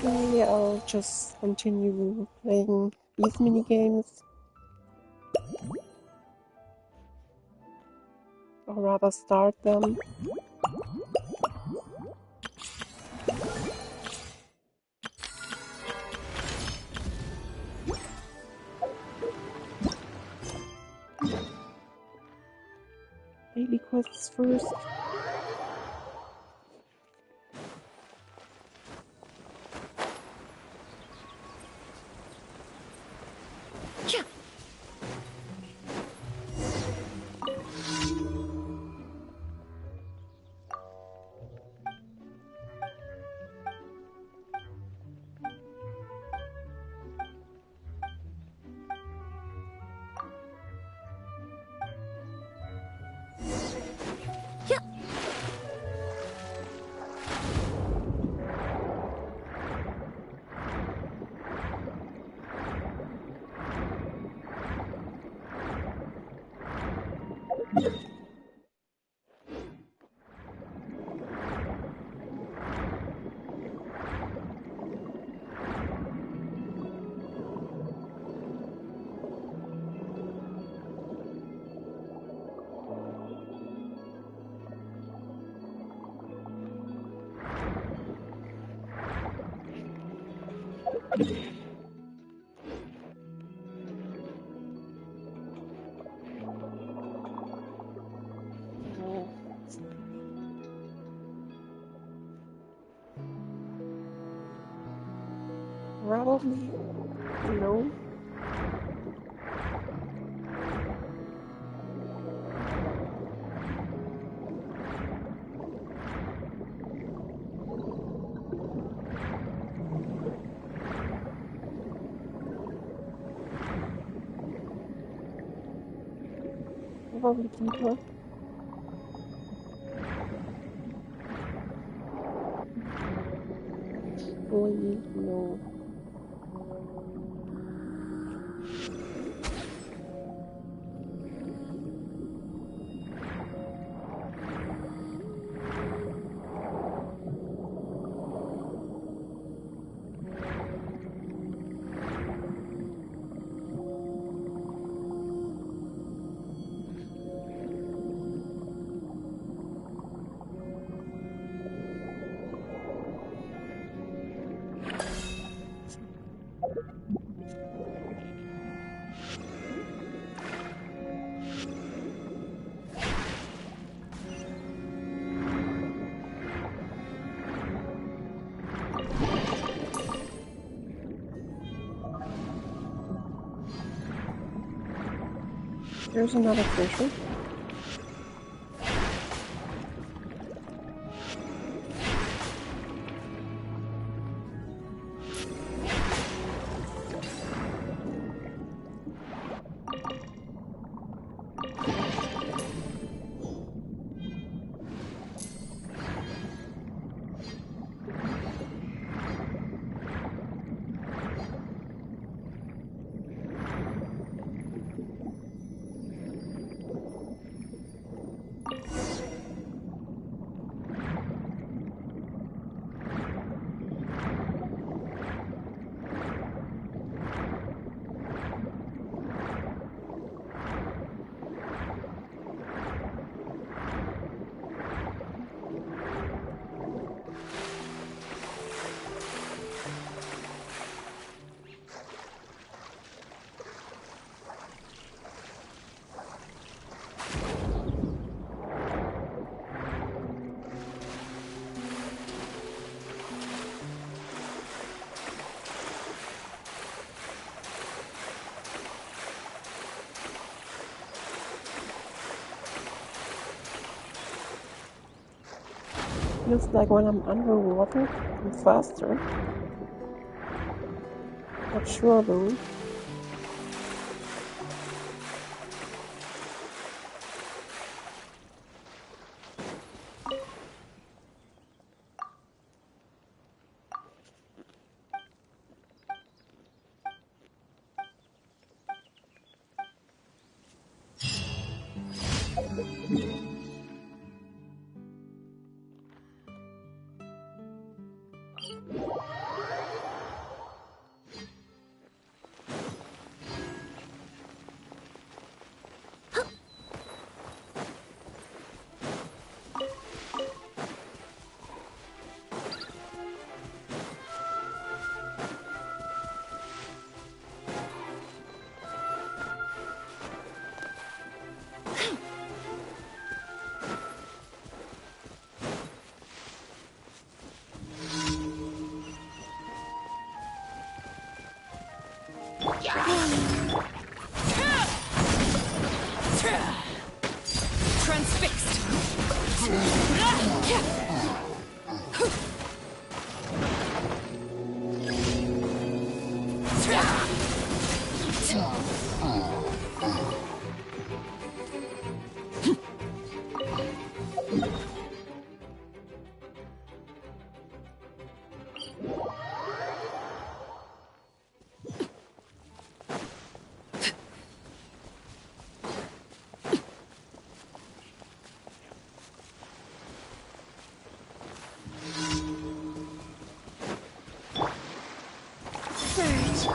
today I'll just continue playing these minigames. Or rather start them. Daily quests first. Probably no. Probably deeper. Probably no. There's another treasure. Feels like when I'm underwater, I'm faster. Not sure though. Transfixed.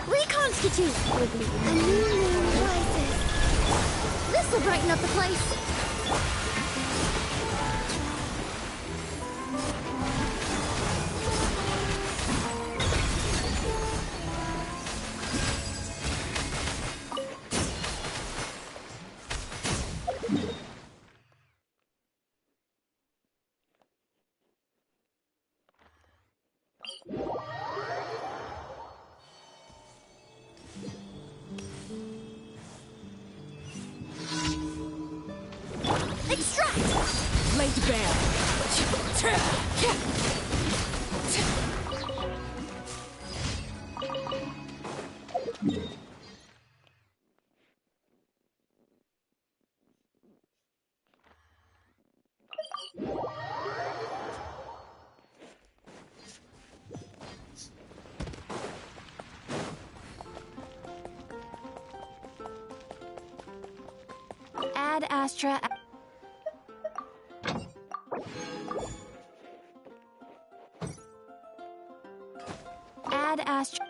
Reconstitute! A new moon rises. This'll brighten up the place. Laid bare. Ad Astra. Ad Astra.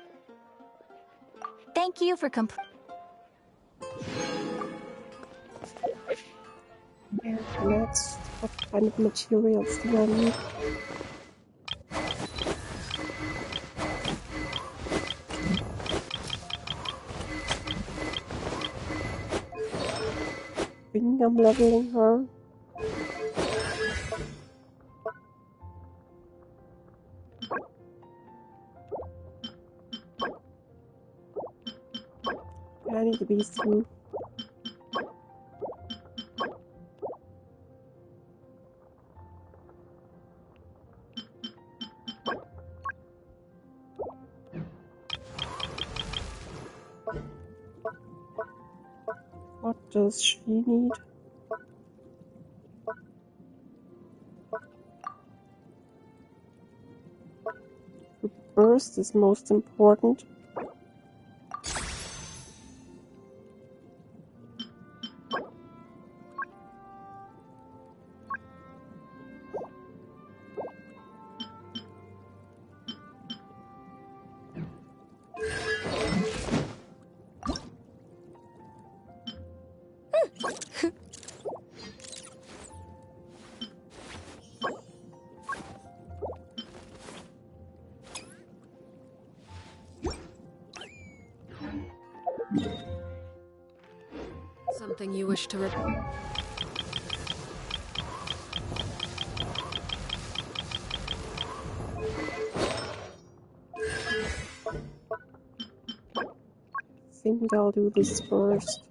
Thank you for And next, what kind of materials do I need? I think I'm leveling her. I need to be smooth. What does she need? The burst is most important. Something you wish to I think I'll do this first.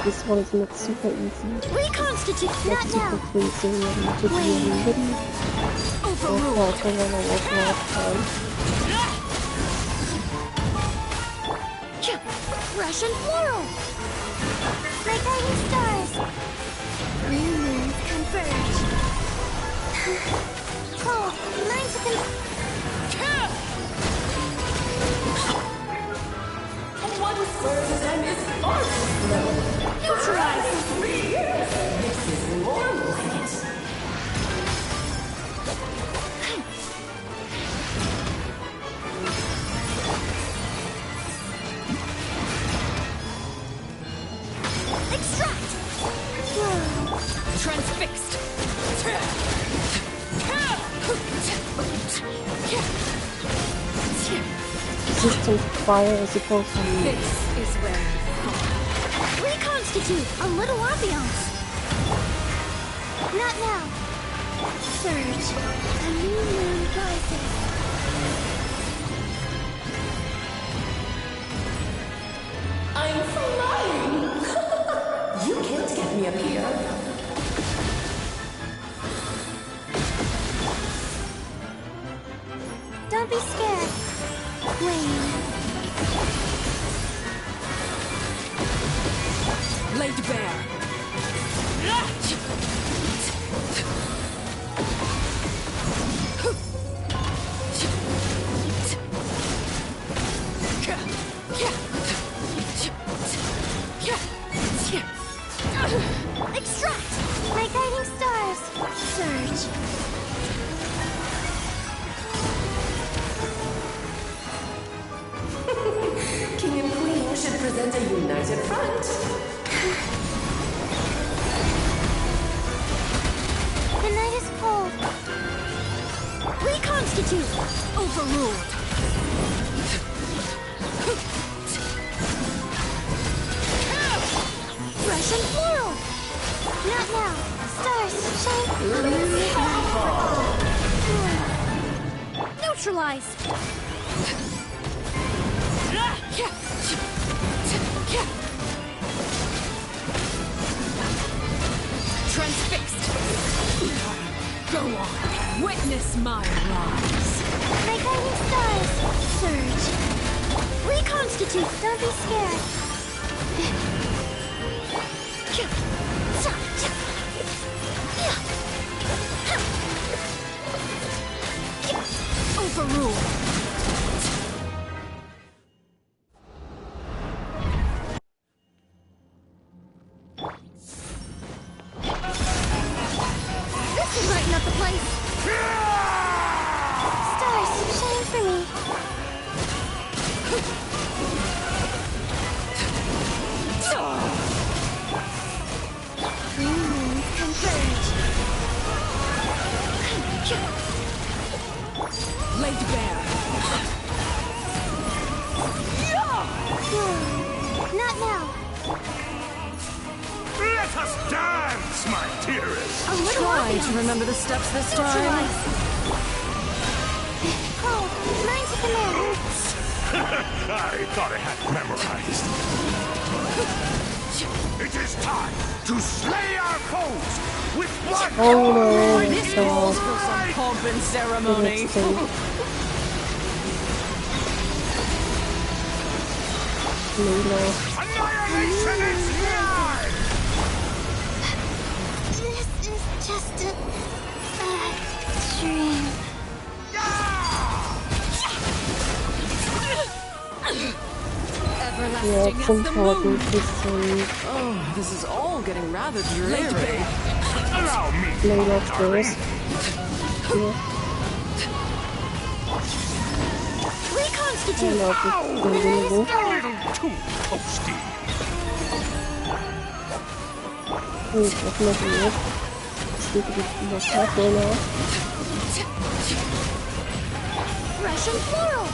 This one is not super easy. Reconstitute! Not Super now! crazy and to be really hidden. Overruled! Also, when I was last time. Russian floral! My guiding stars! Green moons converge! Oh, learn to What serves them is art. neutralize! 3 years. This is more like it. Extract! Transfixed. resistant to fire as opposed to This is where you fall. Reconstitute a little ambiance. Not now. Surge. A new moon rises. I'm flying! You can't get me up here. Don't be scared. Wayne. Laid bare. Extract! My guiding stars. Surge. King and Queen should present a united front. The night is cold. Reconstitute. Overruled. Fresh and floral. Not now. Stars shine. Neutralize. Transfixed. Go on. Witness my rise. My guiding stars. Surge. Reconstitute. Don't be scared. Overruled. This will brighten up the place. Stars, shine for me. Green moons converge. Laid bare. Not now. Let us dance, my dearest! A little Try ambiance. to remember the steps this time. Neutralize. Cold, mine to command. I thought I had it memorized. It is time to slay our foes with blood! Oh no, This calls for some pomp and ceremony. Annihilation is nigh! This is just a dream. Everlasting Yeah, as it's the important moon. to see Oh, this is all getting rather dreary. Allow me, blade of darling. this. Yeah, I Reconstitute. love it. A little too toasty. Definitely it. It's need to be more careful now. Fresh and floral.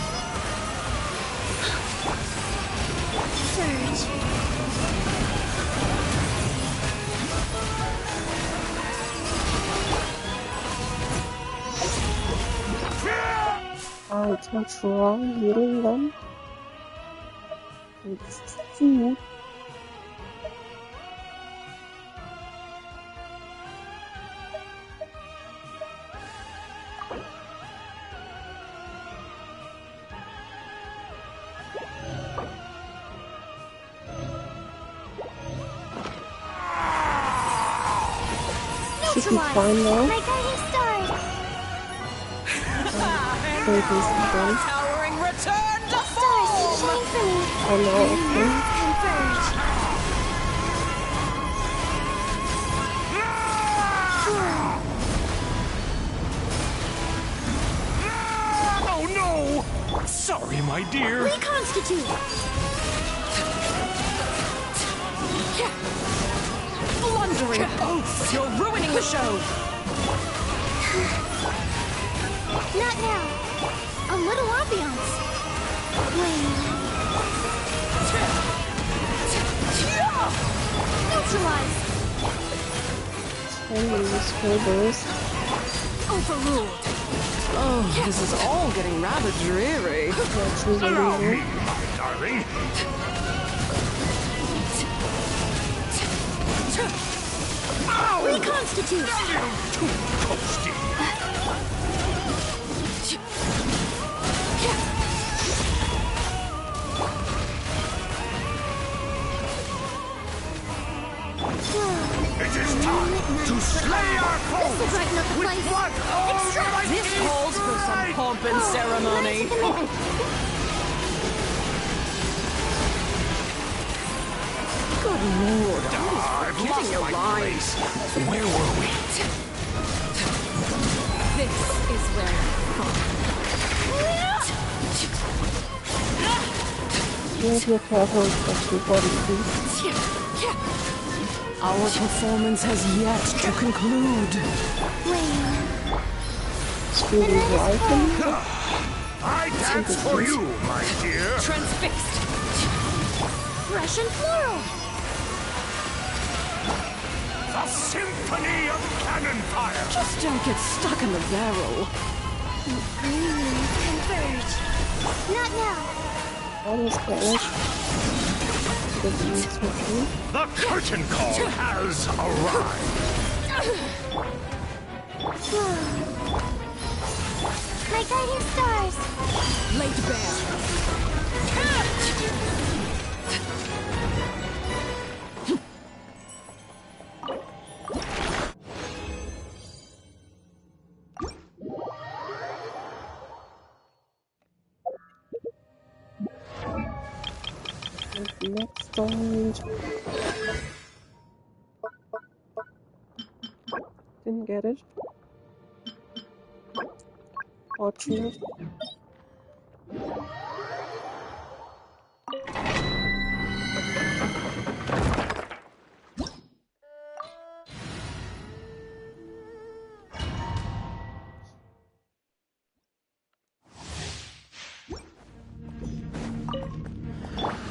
Surge. I can try healing them. Let's see. Should be fine now. My guiding stars. Very decent then. Towering return to Stars, shine for me. Oh no, okay. Converge. Oh no! Sorry, my dear. Reconstitute. blundering oaf. You're ruining the show. Not now. A little ambiance. Neutralize! Hanging the skill burst. Overruled! Oh, this is all getting rather dreary. Yeah, choose a Allow me, leader. my darling. Reconstitute! Too toasty. It is time to slay our This'll foes brighten up the with place. blood Extract! This calls for some pomp and ceremony. Good lord, I've forgetting lost your my lines. place. Where were we? This is where You have to be careful with your body too. our performance has yet to conclude. Wayne. Screaming rifle. I dance for you, my dear. Transfixed. Fresh and floral. The symphony of cannon fire. Just don't get stuck in the barrel. Converge. Not now. Almost damage. Doesn't need switching. The curtain call has arrived. My guiding stars. Laid bare. Next on. Didn't get it. Orchard.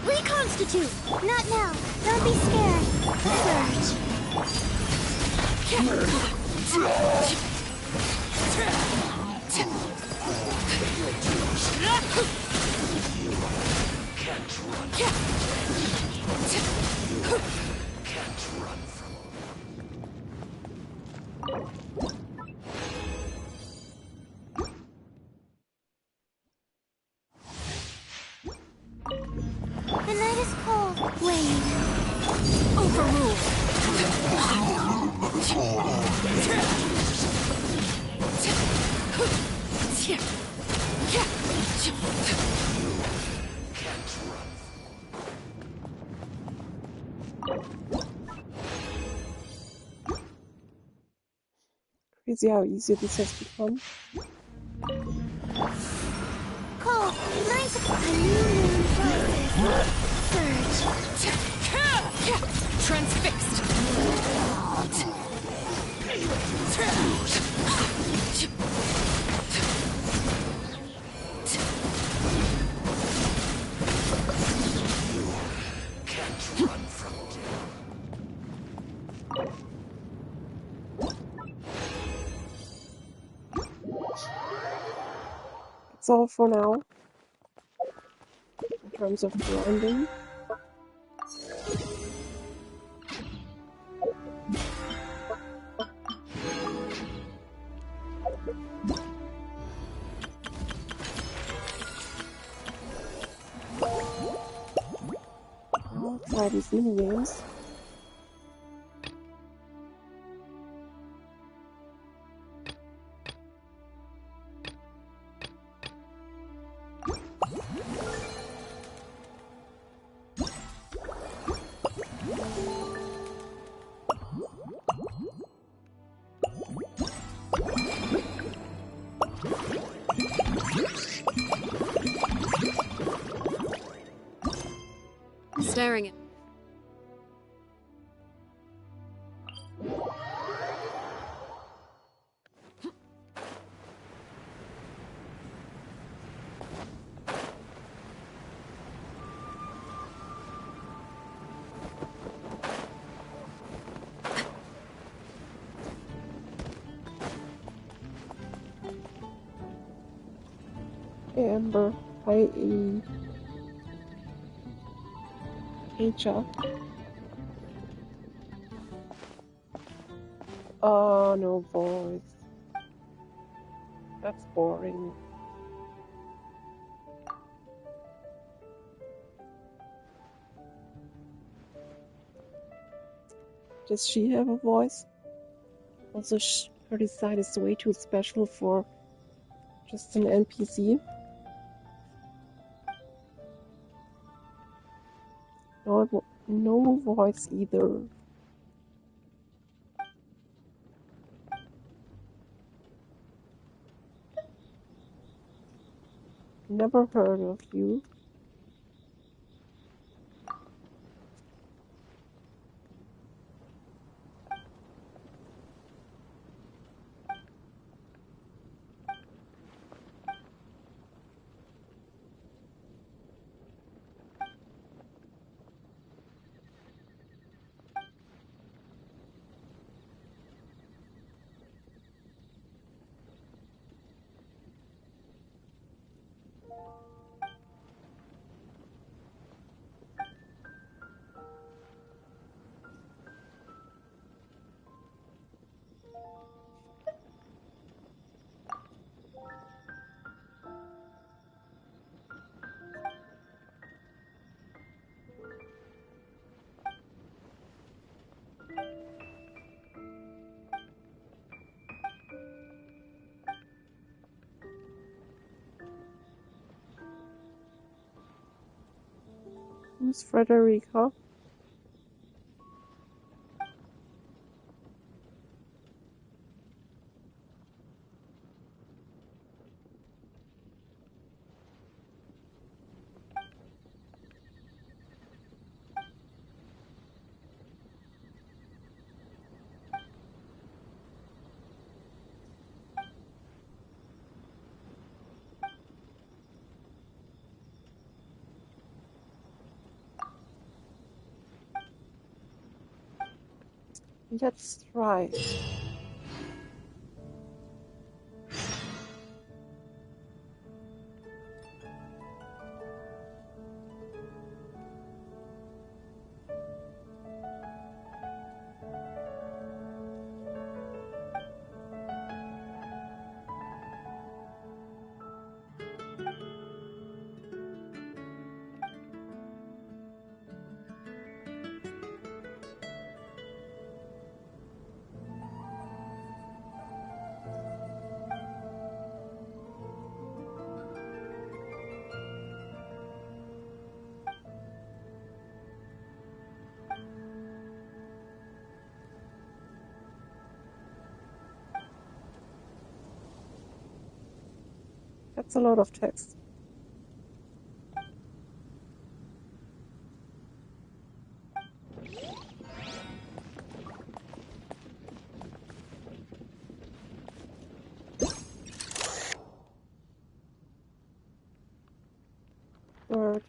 Reconstitute. Not now. Don't be scared. Surge. The night is cold. Wayne. Overruled. Crazy how easy this has become. Cold. Nice. A new moon rises. Surge. Transfixed. That's all for now. In terms of grinding. I'll try these mini games. Staring at. Hey Amber. Hi Aja. Oh, no voice. That's boring. Does she have a voice? Also, her design is way too special for just an NPC. No voice either. Never heard of you. Who's Frederica? Let's try. That's a lot of text. Bird.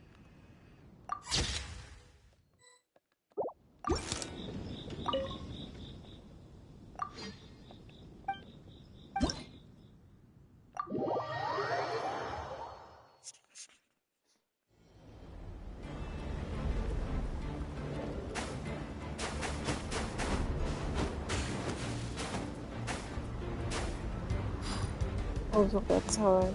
Also, that's how I...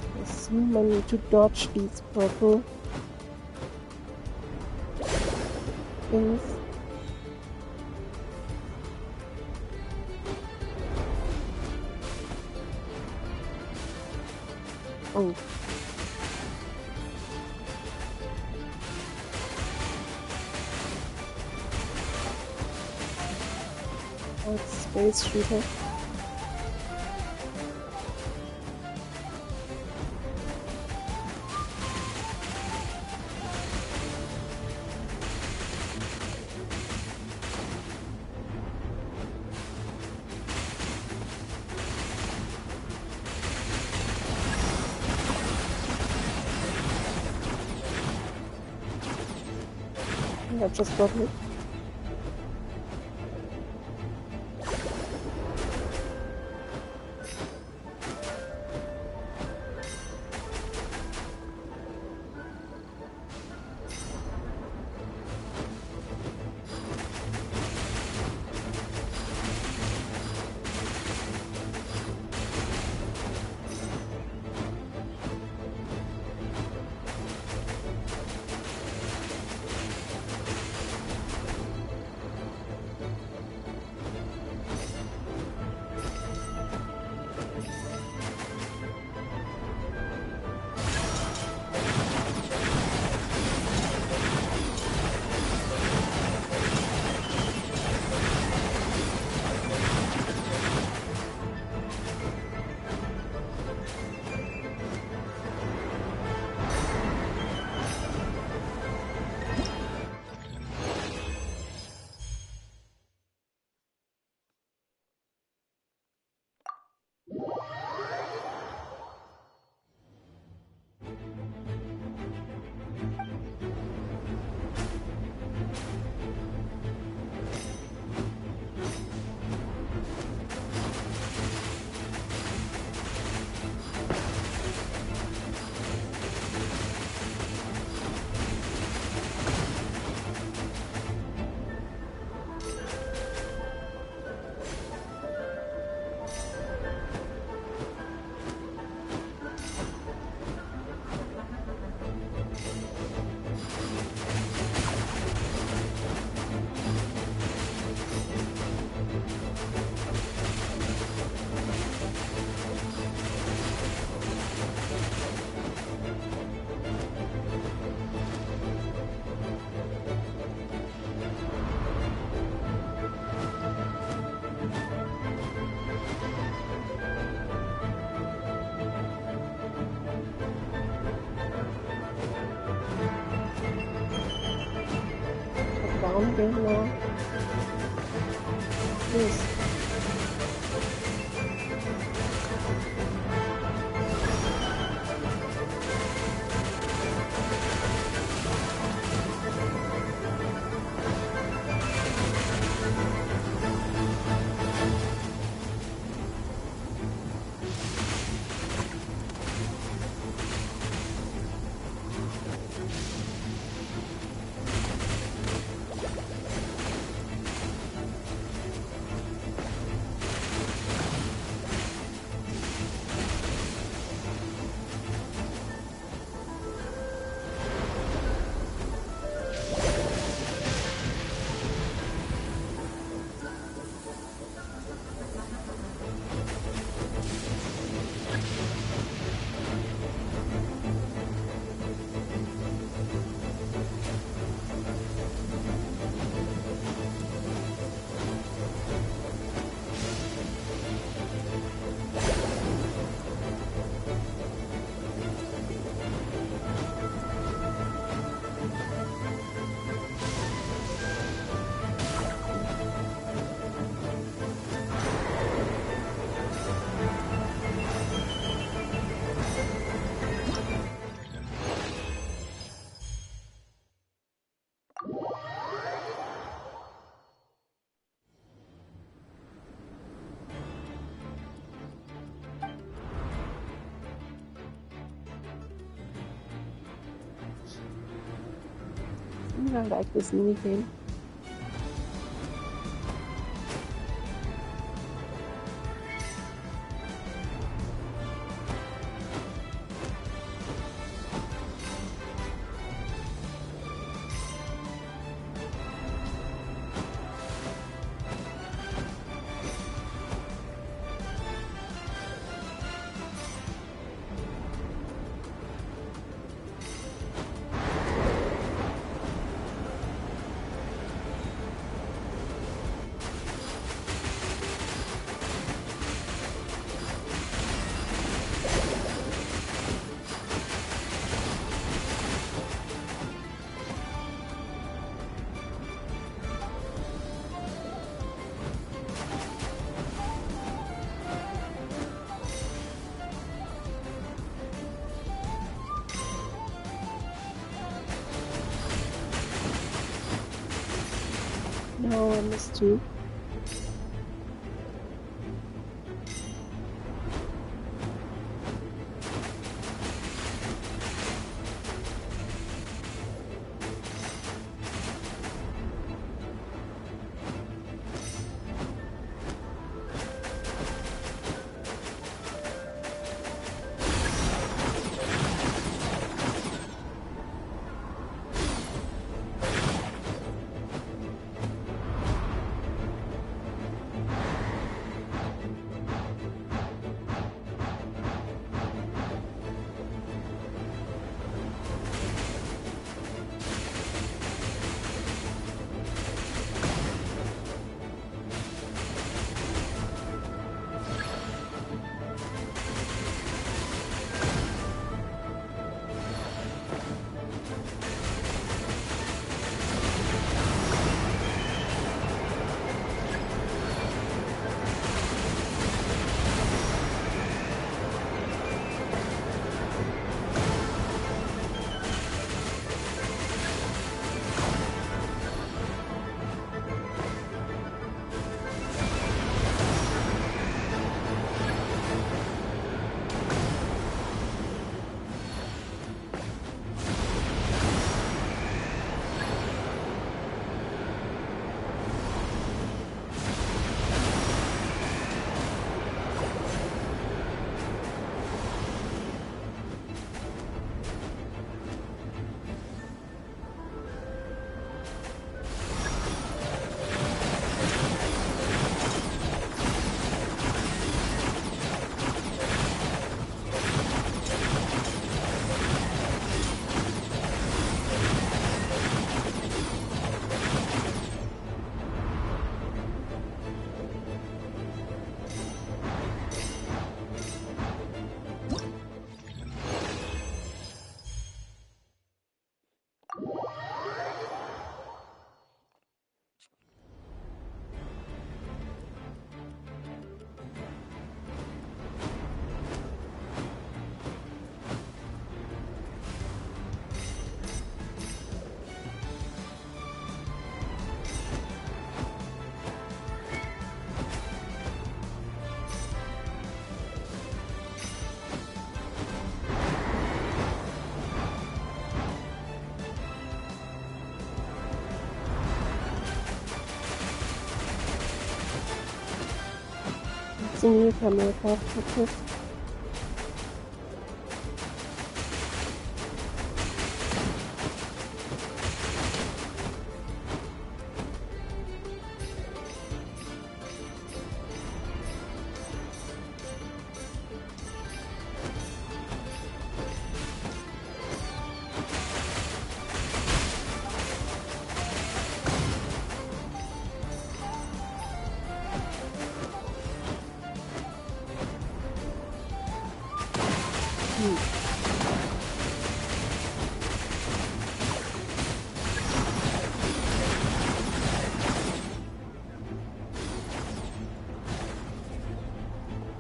I assume I need to dodge these purple things. Oh. Oh, it's space shooter. That just got me. Down again now. Please. I like this minigame. No, I missed two. It's a new camera perspective.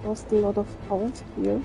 Lost a lot of pounds here.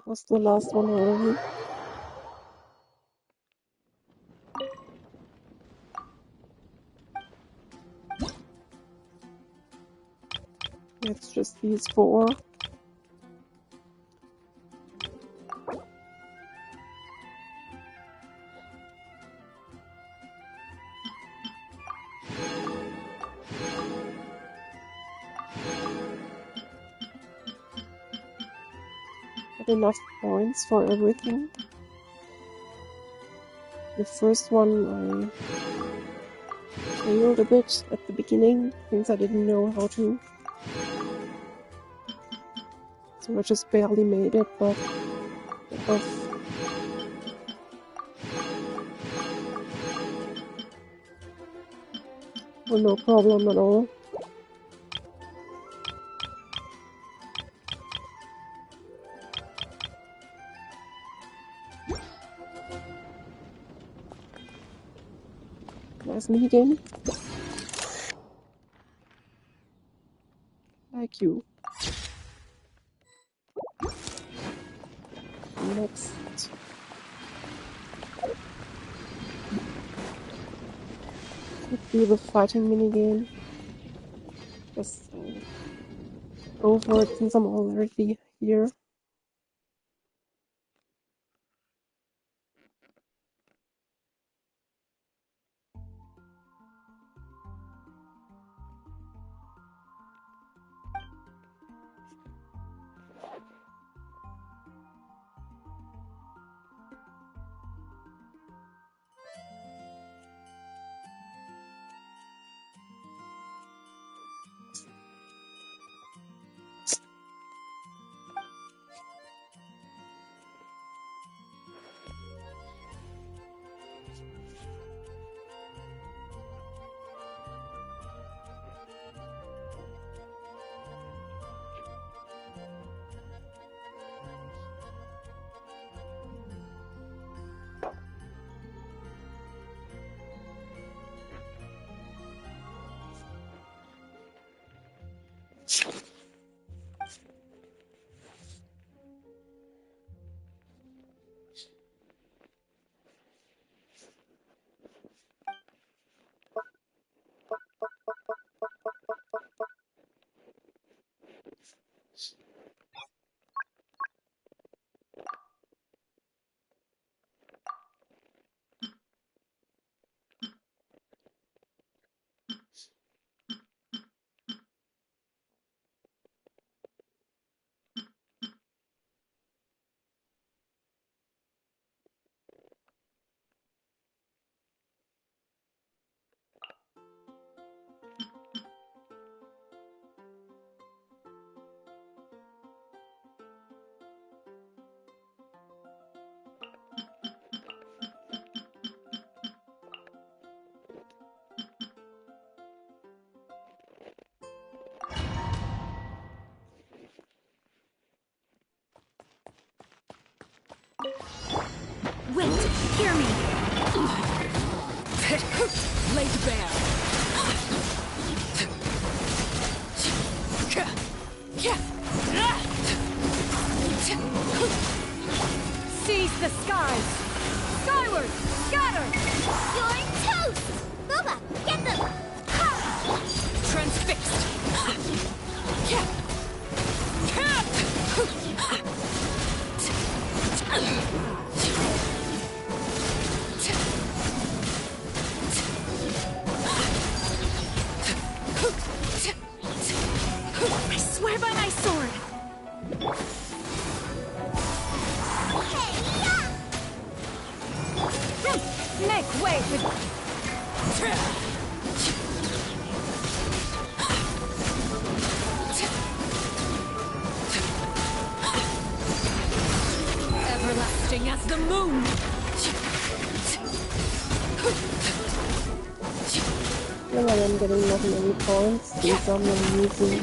Was the last one already? It's just these 4. Had enough points for everything. The first one I failed a bit at the beginning since I didn't know how to. So I just barely made it, but well, no problem at all. Nice minigame. Like you. Next. Could be the fighting minigame. Just go for it since I'm already here. Wait, hear me. Laid bare. Seize the skies! Skyward! Scatter! You're toast! Boba, get them! Transfixed. I swear by my sword! Make way for... Everlasting as the moon. Feel like I'm getting not many points since I'm using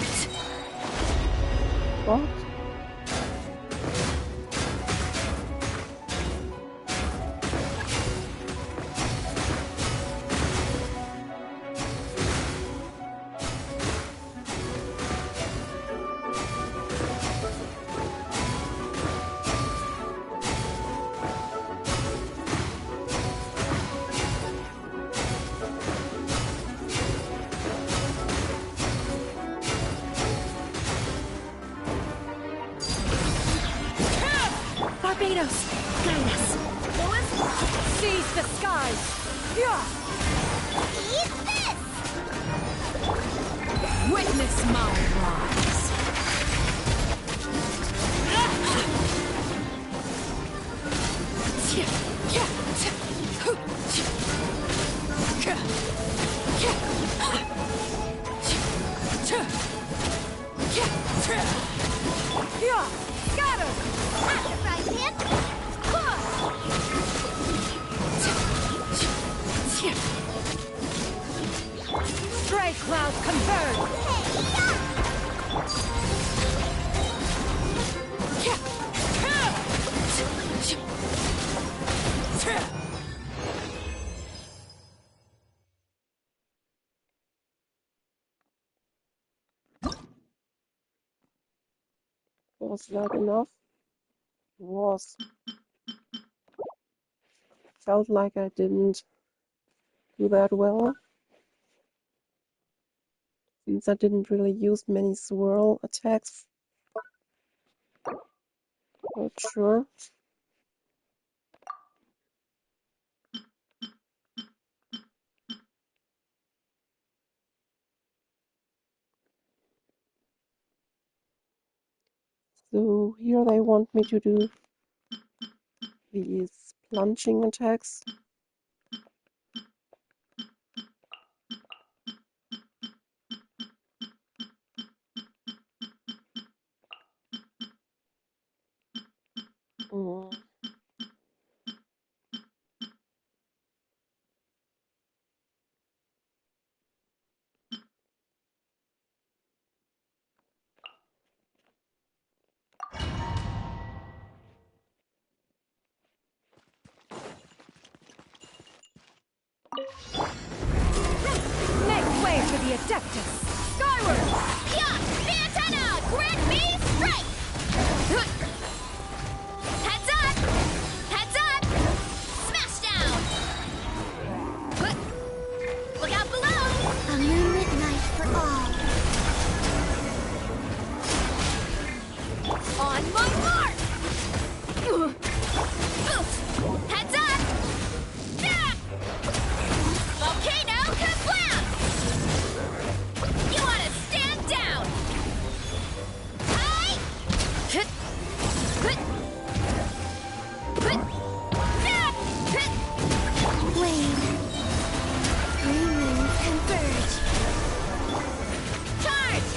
what? Betos, guide us. Lewis, seize the skies. Yeah. Eat this! Witness my rise. Scatter! At the right hand. Stray cloud converge! Was that enough? Was. Felt like I didn't do that well, since I didn't really use many swirl attacks. Not sure. So here they want me to do these plunging attacks. Mm. Make way for the Adeptus! Skyward! Yeah! The antenna! Grant me strength! Heads up! Heads up! Smash down! Look out below! A moonlit night for all. On my mark! Heads up! Volcano kablam! You wanna stand down! Hi! Wave. Three moons converge. Charge!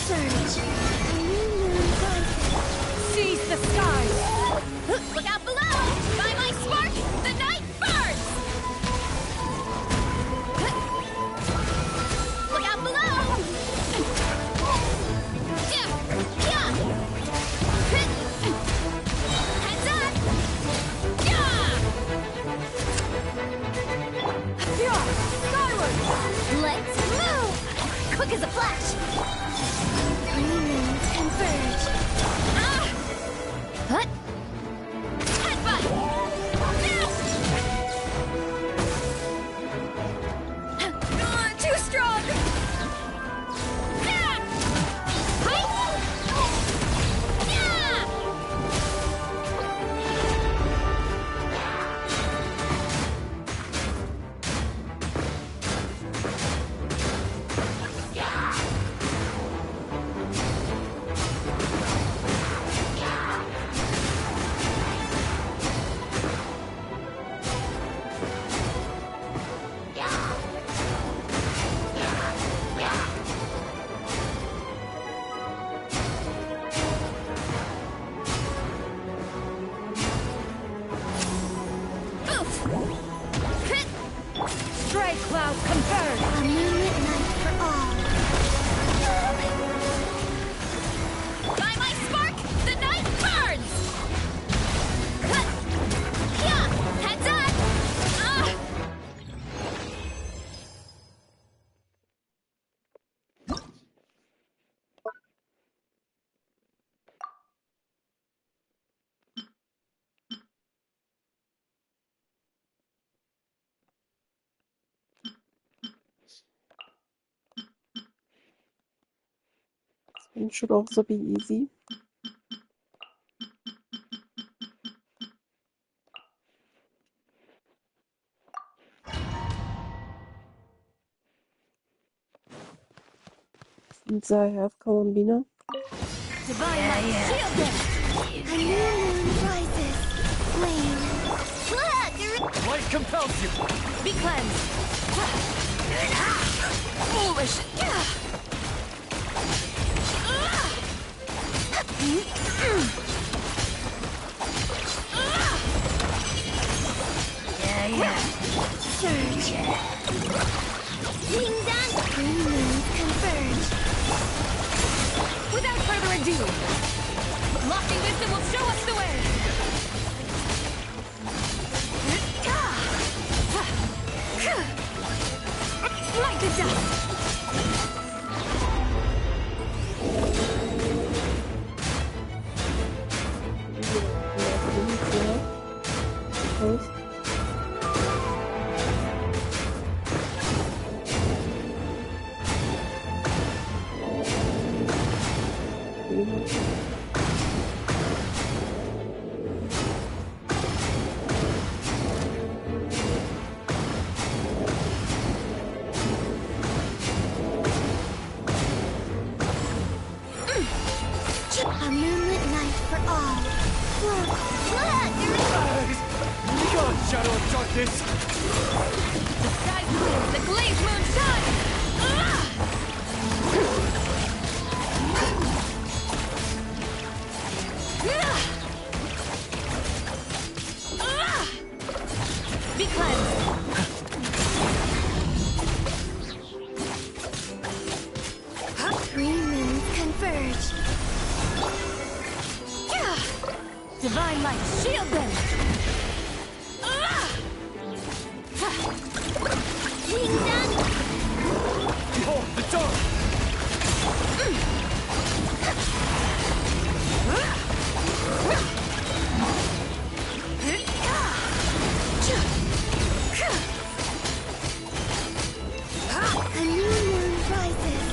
Surge. A new moon rises. Seize the skies! Look out below! By my spark, the night burns! Look out below! Heads up! Skyward! Let's move! Quick as a flash! Three moons converge. Hut! Headbutt! Too strong! and should also be easy. Since I have Columbina. Divine light, shield them! A new moon rises. Flame. Light compels you. Be cleansed. Foolish. Surge. Ding dong. Green moons converge. Without further ado, lofty wisdom will show us the way. Like the dust. Suppose. A moonlit night for all. Look! Begone, shadow of darkness. The sky's clear, the glazed moon shines! Be cleansed! Three moons converge. Divine light, shield them! Ding dong! Behold the dark. A new moon rises.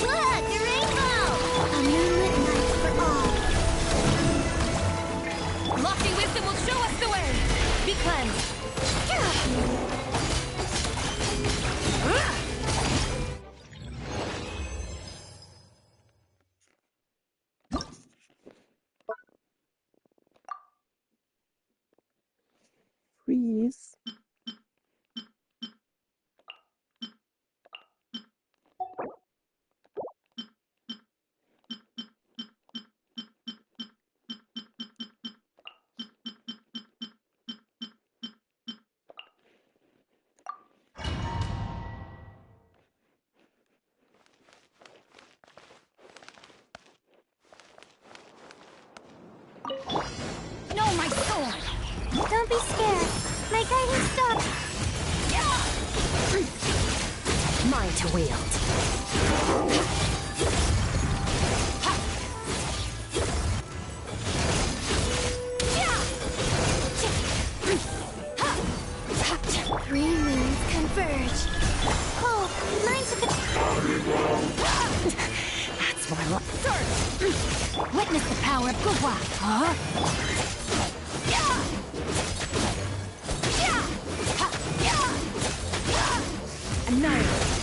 Look, a rainbow! A moonlit night for all. Lofty wisdom will show us the way. Be cleansed. Freeze. No, my sword! Don't be scared. My guiding stop. Mine to wield. Three moons converge. Oh, mine's a good. That's more like. Search! Witness the power of Gugwa. Huh? Annihilate.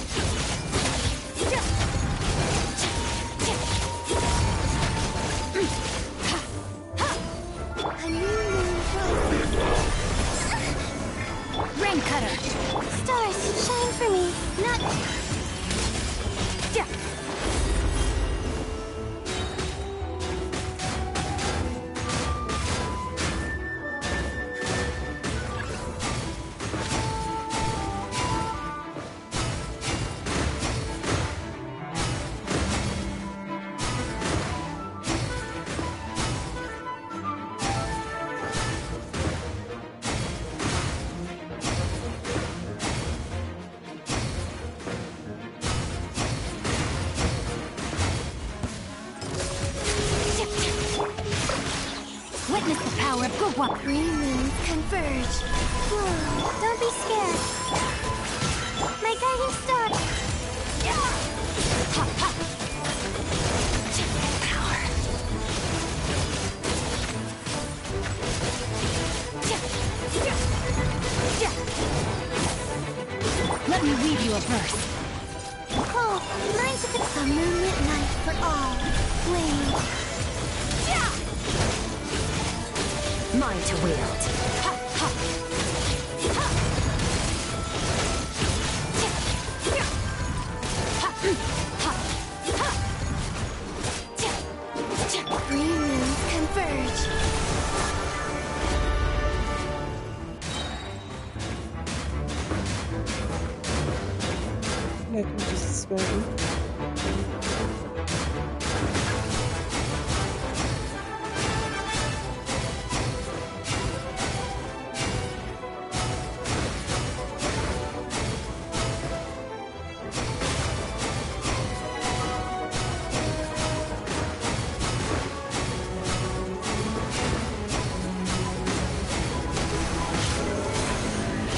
A new moon rises. Rain cutter. Stars, shine for me. Not. Yeah. Gugwa. Three moons converge. Whoa, don't be scared. My guiding star. Yeah. Ha ha. Power. Let me read you a verse. Oh, mine's a moonlit night for all. Wait. Mine to wield. Ha, ha. Ha. Ha, ha, ha. Three moons converge. I can just spell.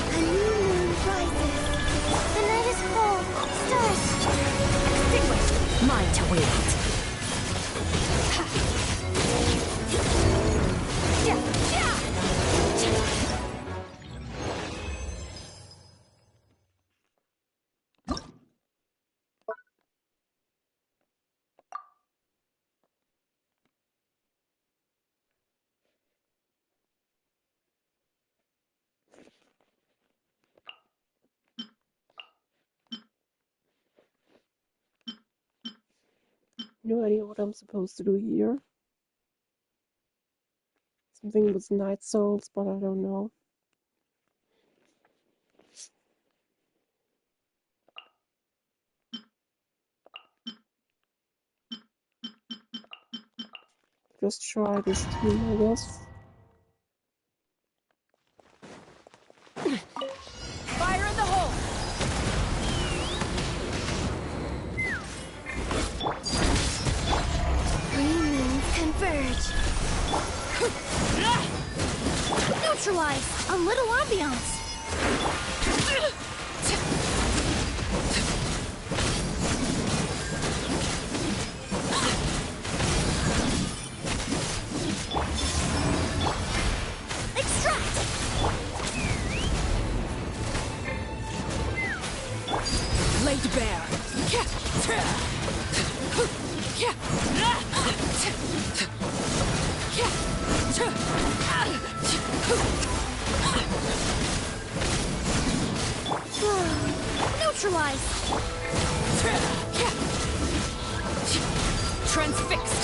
A new moon rises. The night is full. Stars. Extinguished. Mine to wield. Ha. Yeah. Yeah. No idea what I'm supposed to do here. Something with night souls, but I don't know. Just try this team, I guess. Fire in the hole! Three moons converge. Neutralize. A little ambiance. Extract. Laid bare. Neutralize. Transfixed.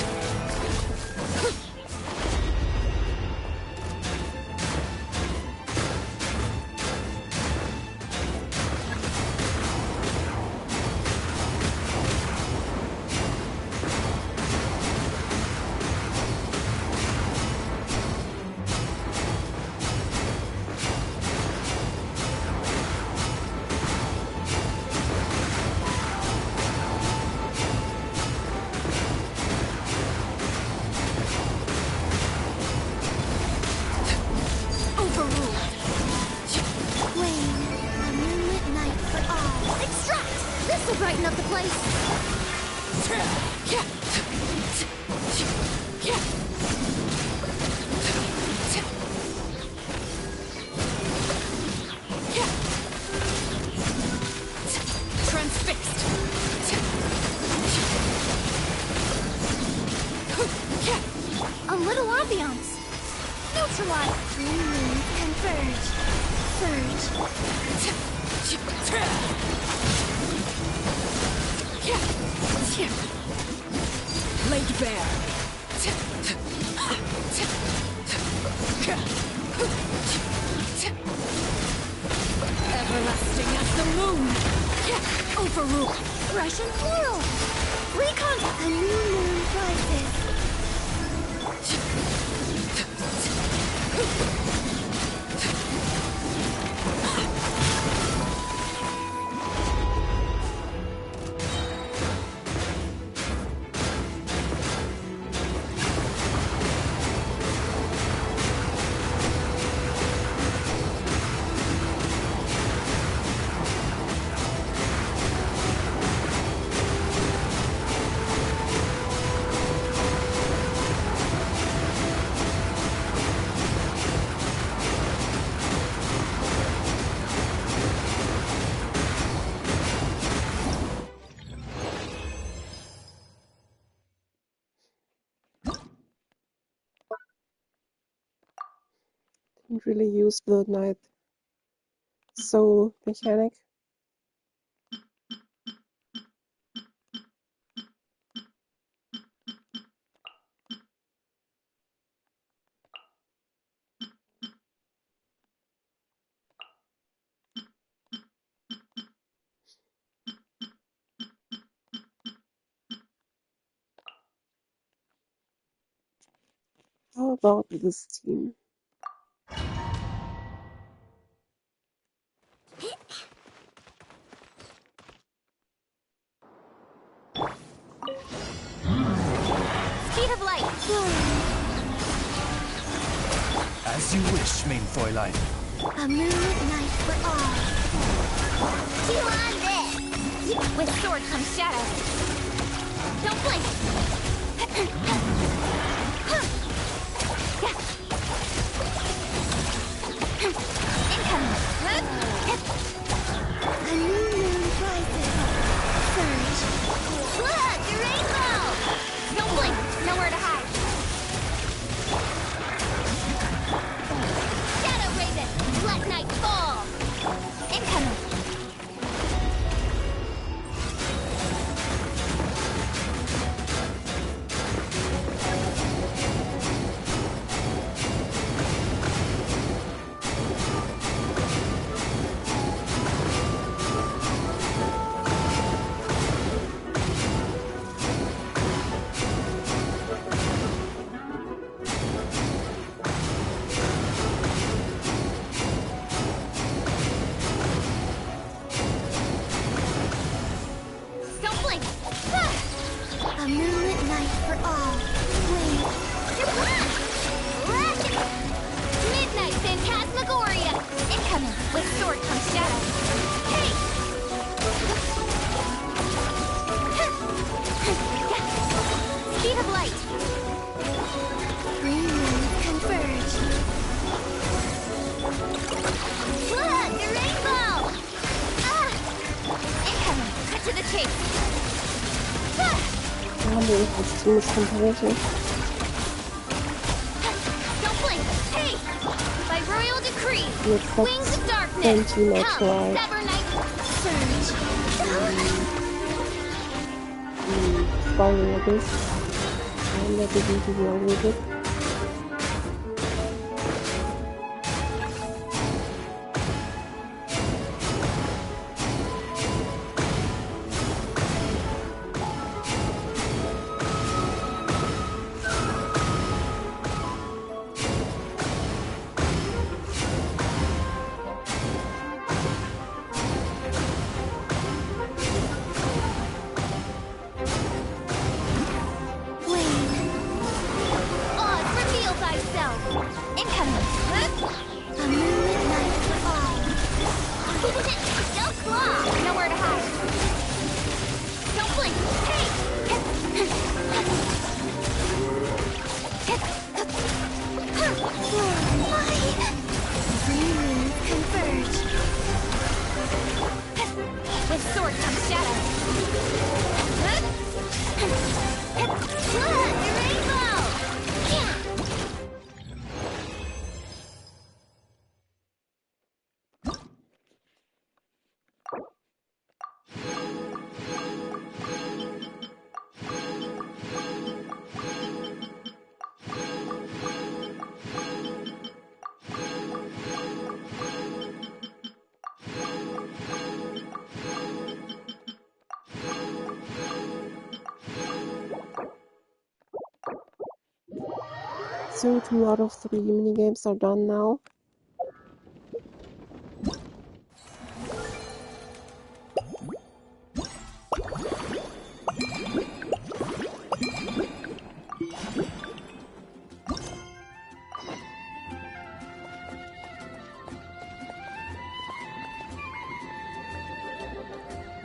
Brighten up the place. Transfixed. A little ambiance. Neutralize. Three moons converge. Surge. Laid bare. Everlasting as the moon. Overrule. Russian plural. Recon. A new moon rises. Didn't really use the night soul mechanic. How about this team? Speed of light. As you wish, main Fräulein. A moonlit night for all. Chew on this! With sword comes shadow. Don't blink! Incoming! A new moon rises. Surge. Look! The rainbow! Don't blink! Nowhere to hide. Shadow Raven! Let night fall! Incoming! Don't blink! A moonlit night for all. Wait. You're blind! Midnight Phantasmagoria! Incoming! With sword comes shadow. Hey! Speed of light! Three moons converge. Look! The rainbow! Ah! Incoming! Cut to the chase! I wonder if this team is competitive. Don't blink! Hey! By royal decree, Yes, that's wings of darkness, same team I come, tried. sever night, surge. Following a bit. And I didn't do well with it. Oz, reveal thyself. Incoming. A moonlit night for all. Don't claw. Nowhere to hide. Don't blink. Hey! Three moons converge. With sword comes shadow. Look, the rainbow! Yeah. So 2 out of 3 minigames are done now.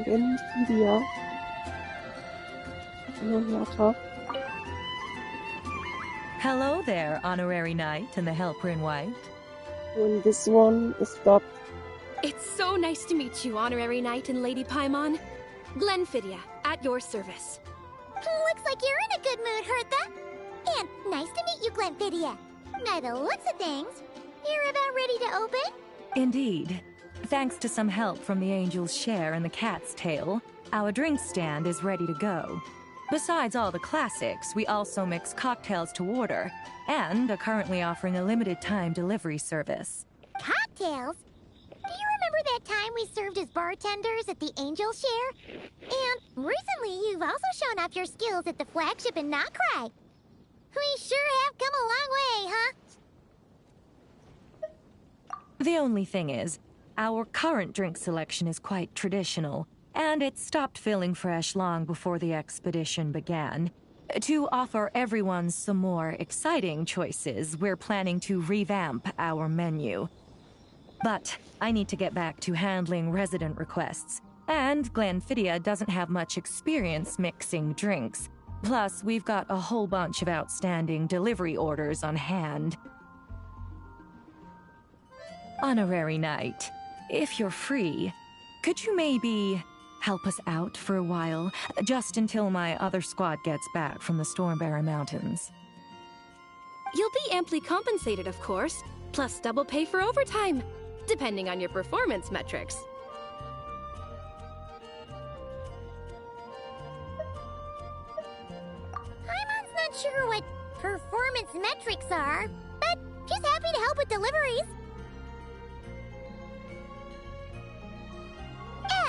Nvidia. No matter. Hello there, Honorary Knight and the Helper in White. When this one is stopped, It's so nice to meet you, Honorary Knight and Lady Paimon. Glenfidia, at your service. Looks like you're in a good mood, Hertha. And nice to meet you, Glenfidia. By the looks of things, You're about ready to open? Indeed. Thanks to some help from the angel's share and the cat's tail, our drink stand is ready to go. Besides all the classics, we also mix cocktails to order, and are currently offering a limited time delivery service. Cocktails? Do you remember that time we served as bartenders at the Angel Share? And recently, you've also shown off your skills at the flagship in Nocrai. We sure have come a long way, huh? The only thing is, our current drink selection is quite traditional, and it stopped feeling fresh long before the expedition began. To offer everyone some more exciting choices, we're planning to revamp our menu. But I need to get back to handling resident requests, and Glenfidia doesn't have much experience mixing drinks. Plus, we've got a whole bunch of outstanding delivery orders on hand. Honorary Knight, if you're free, could you maybe help us out for a while, just until my other squad gets back from the Stormbearer Mountains? You'll be amply compensated, of course, plus double pay for overtime, depending on your performance metrics. Paimon's not sure what performance metrics are, but she's happy to help with deliveries.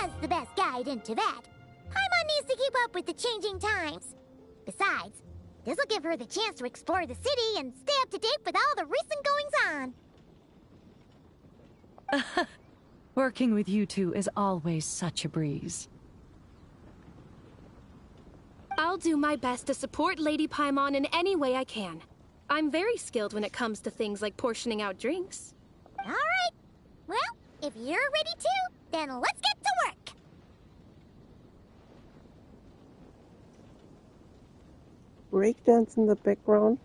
As the best guide into that, Paimon needs to keep up with the changing times. Besides, this will give her the chance to explore the city and stay up to date with all the recent goings-on. Working with you two is always such a breeze. I'll do my best to support Lady Paimon in any way I can. I'm very skilled when it comes to things like portioning out drinks. All right. Well, if you're ready to, then let's get to work. Breakdance in the background.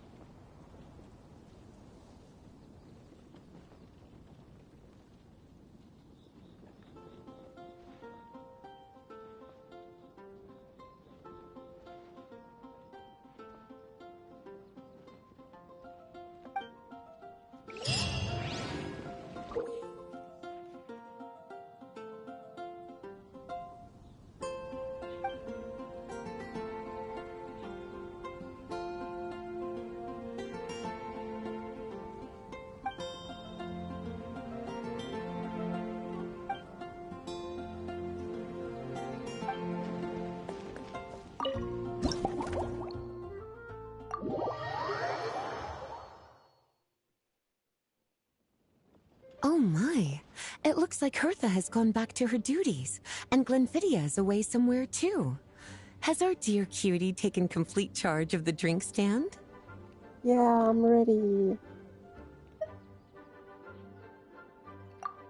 Oh my. It looks like Hertha has gone back to her duties, and Glenfidia is away somewhere too. Has our dear cutie taken complete charge of the drink stand? Yeah, I'm ready.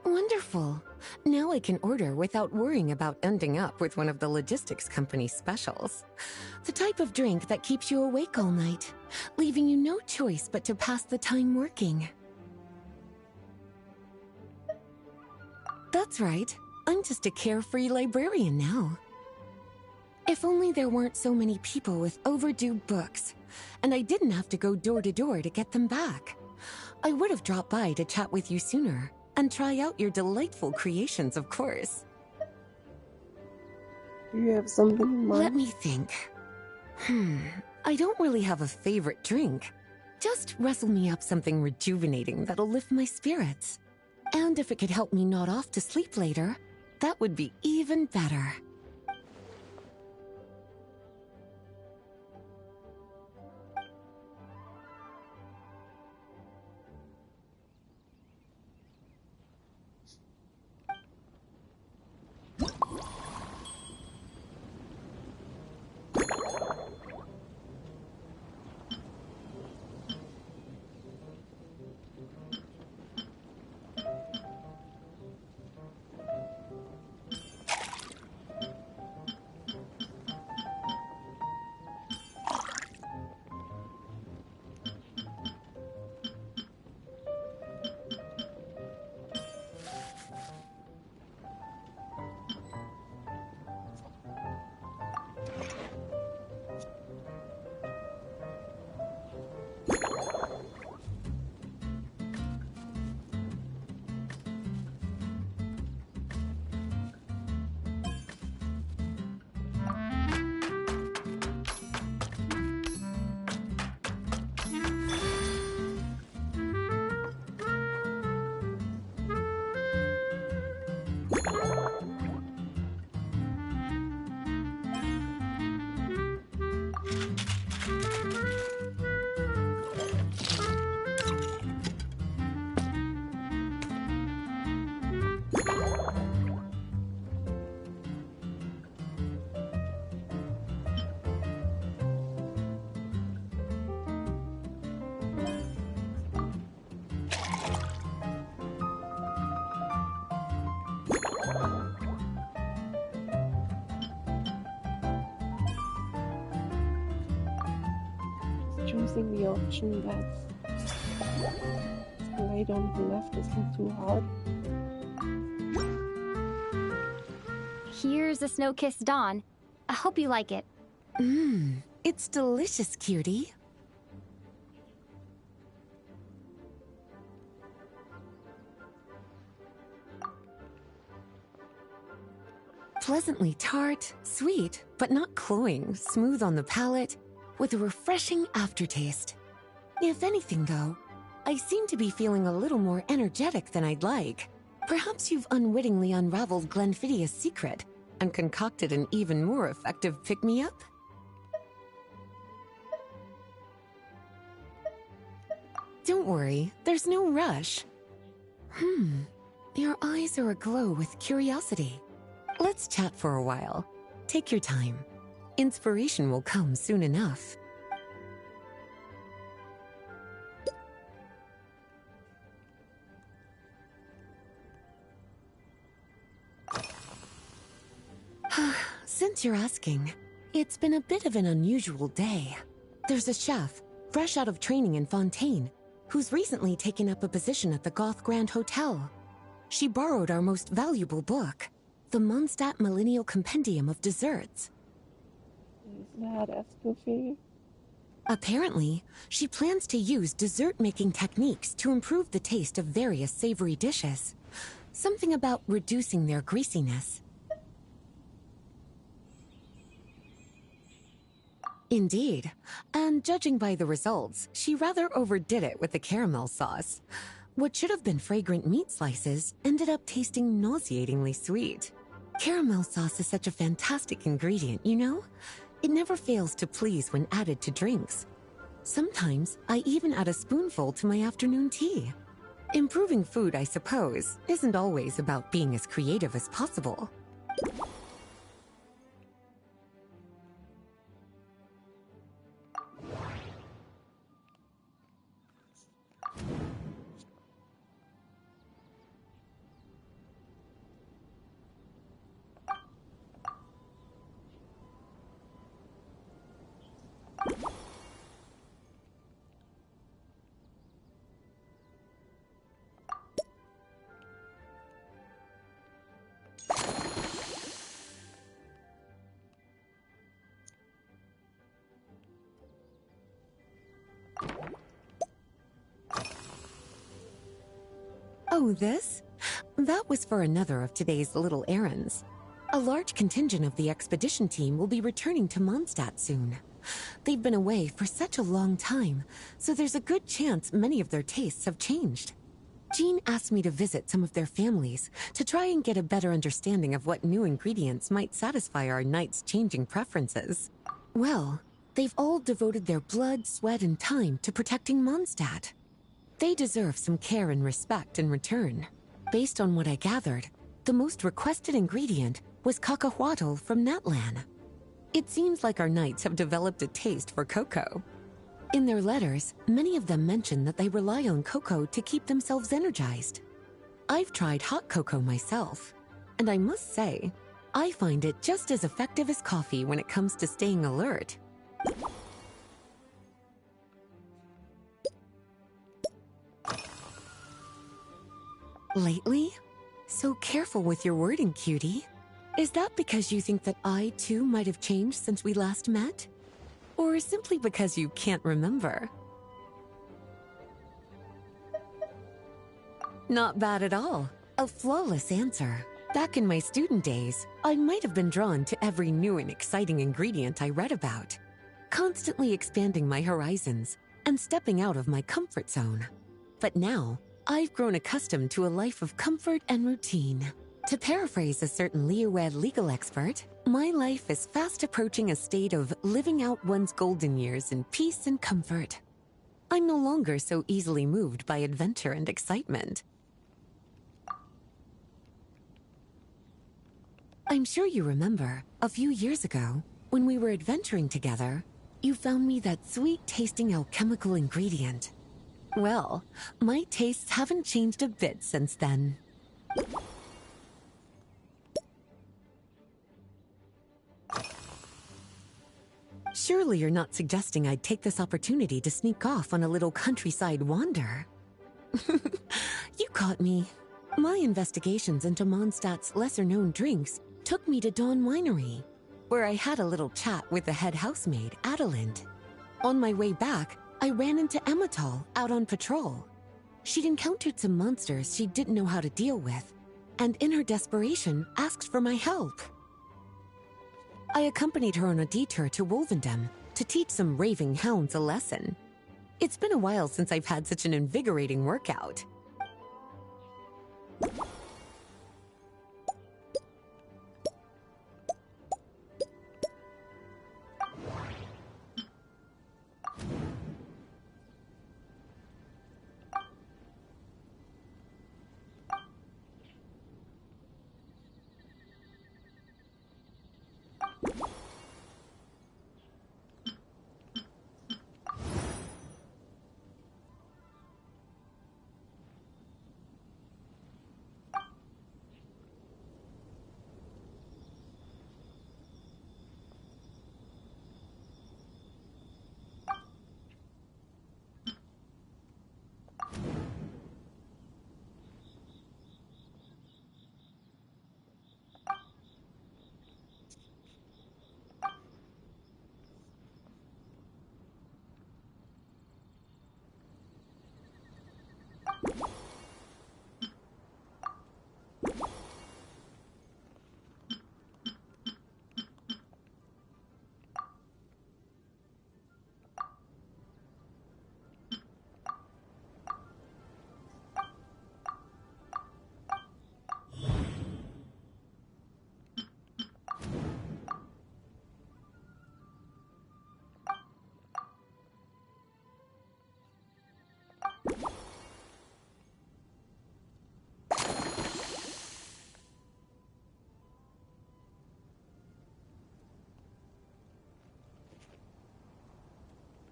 Wonderful. Now I can order without worrying about ending up with one of the logistics company's specials. The type of drink that keeps you awake all night, leaving you no choice but to pass the time working. That's right. I'm just a carefree librarian now. If only there weren't so many people with overdue books, and I didn't have to go door to door to get them back. I would have dropped by to chat with you sooner, and try out your delightful creations, of course. Do you have something in mind? Let me think. I don't really have a favorite drink. Just rustle me up something rejuvenating that'll lift my spirits. And if it could help me nod off to sleep later, that would be even better. using the option that the light on the left isn't too hard. Here's a snow-kissed dawn. I hope you like it. It's delicious, cutie. Pleasantly tart, sweet, but not cloying, smooth on the palate, with a refreshing aftertaste. If anything, though, I seem to be feeling a little more energetic than I'd like. Perhaps you've unwittingly unraveled Glenfiddia's secret and concocted an even more effective pick-me-up? Don't worry, there's no rush. Your eyes are aglow with curiosity. Let's chat for a while. Take your time. Inspiration will come soon enough. Since you're asking, it's been a bit of an unusual day. There's a chef, fresh out of training in Fontaine, who's recently taken up a position at the Goth Grand Hotel. She borrowed our most valuable book, the Mondstadt Millennial Compendium of Desserts. Is that Escoffier? Apparently, she plans to use dessert-making techniques to improve the taste of various savory dishes. Something about reducing their greasiness. Indeed, and judging by the results, she rather overdid it with the caramel sauce. What should have been fragrant meat slices ended up tasting nauseatingly sweet. Caramel sauce is such a fantastic ingredient, you know? It never fails to please when added to drinks. Sometimes I even add a spoonful to my afternoon tea. Improving food, I suppose, isn't always about being as creative as possible. Oh, this? That was for another of today's little errands. A large contingent of the expedition team will be returning to Mondstadt soon. They've been away for such a long time, so there's a good chance many of their tastes have changed. Jean asked me to visit some of their families to try and get a better understanding of what new ingredients might satisfy our knights' changing preferences. Well, they've all devoted their blood, sweat, and time to protecting Mondstadt. They deserve some care and respect in return. Based on what I gathered, the most requested ingredient was cacahuatl from Natlan. It seems like our knights have developed a taste for cocoa. In their letters, many of them mention that they rely on cocoa to keep themselves energized. I've tried hot cocoa myself, and I must say, I find it just as effective as coffee when it comes to staying alert. Lately? So careful with your wording, cutie. Is that because you think that I, too, might have changed since we last met? Or simply because you can't remember? Not bad at all. A flawless answer. Back in my student days, I might have been drawn to every new and exciting ingredient I read about, constantly expanding my horizons and stepping out of my comfort zone. But now, I've grown accustomed to a life of comfort and routine. To paraphrase a certain Leo-Ed legal expert, my life is fast approaching a state of living out one's golden years in peace and comfort. I'm no longer so easily moved by adventure and excitement. I'm sure you remember, a few years ago, when we were adventuring together, you found me that sweet-tasting alchemical ingredient. Well, my tastes haven't changed a bit since then. Surely you're not suggesting I'd take this opportunity to sneak off on a little countryside wander. You caught me. My investigations into Mondstadt's lesser-known drinks took me to Dawn Winery, where I had a little chat with the head housemaid, Adelind. On my way back, I ran into Emmetal out on patrol. She'd encountered some monsters she didn't know how to deal with, and in her desperation, asked for my help. I accompanied her on a detour to Wolvendam to teach some raving hounds a lesson. It's been a while since I've had such an invigorating workout.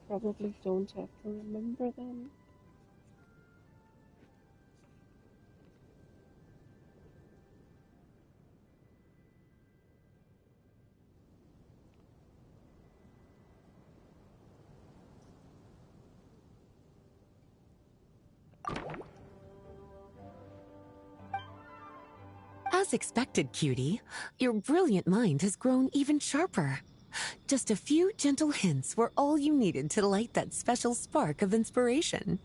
Probably don't have to remember them. As expected, cutie, your brilliant mind has grown even sharper. Just a few gentle hints were all you needed to light that special spark of inspiration.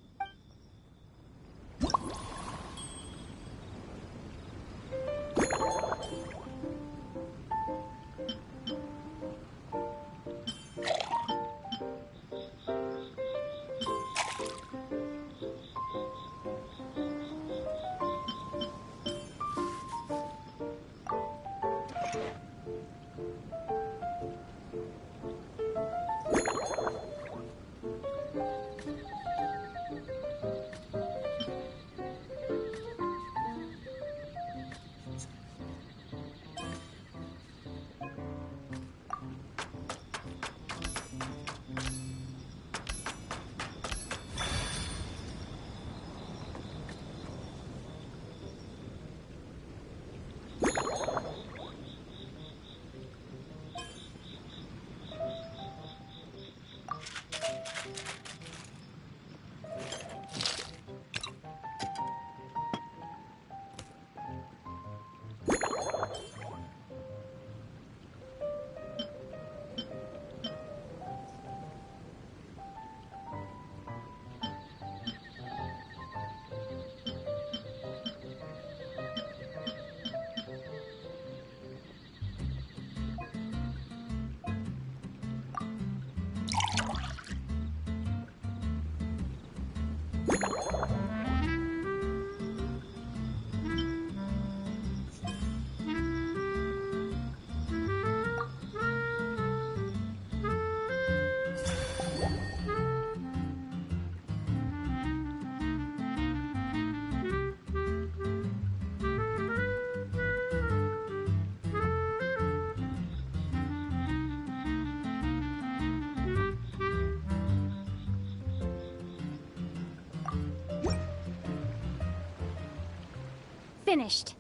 Finished.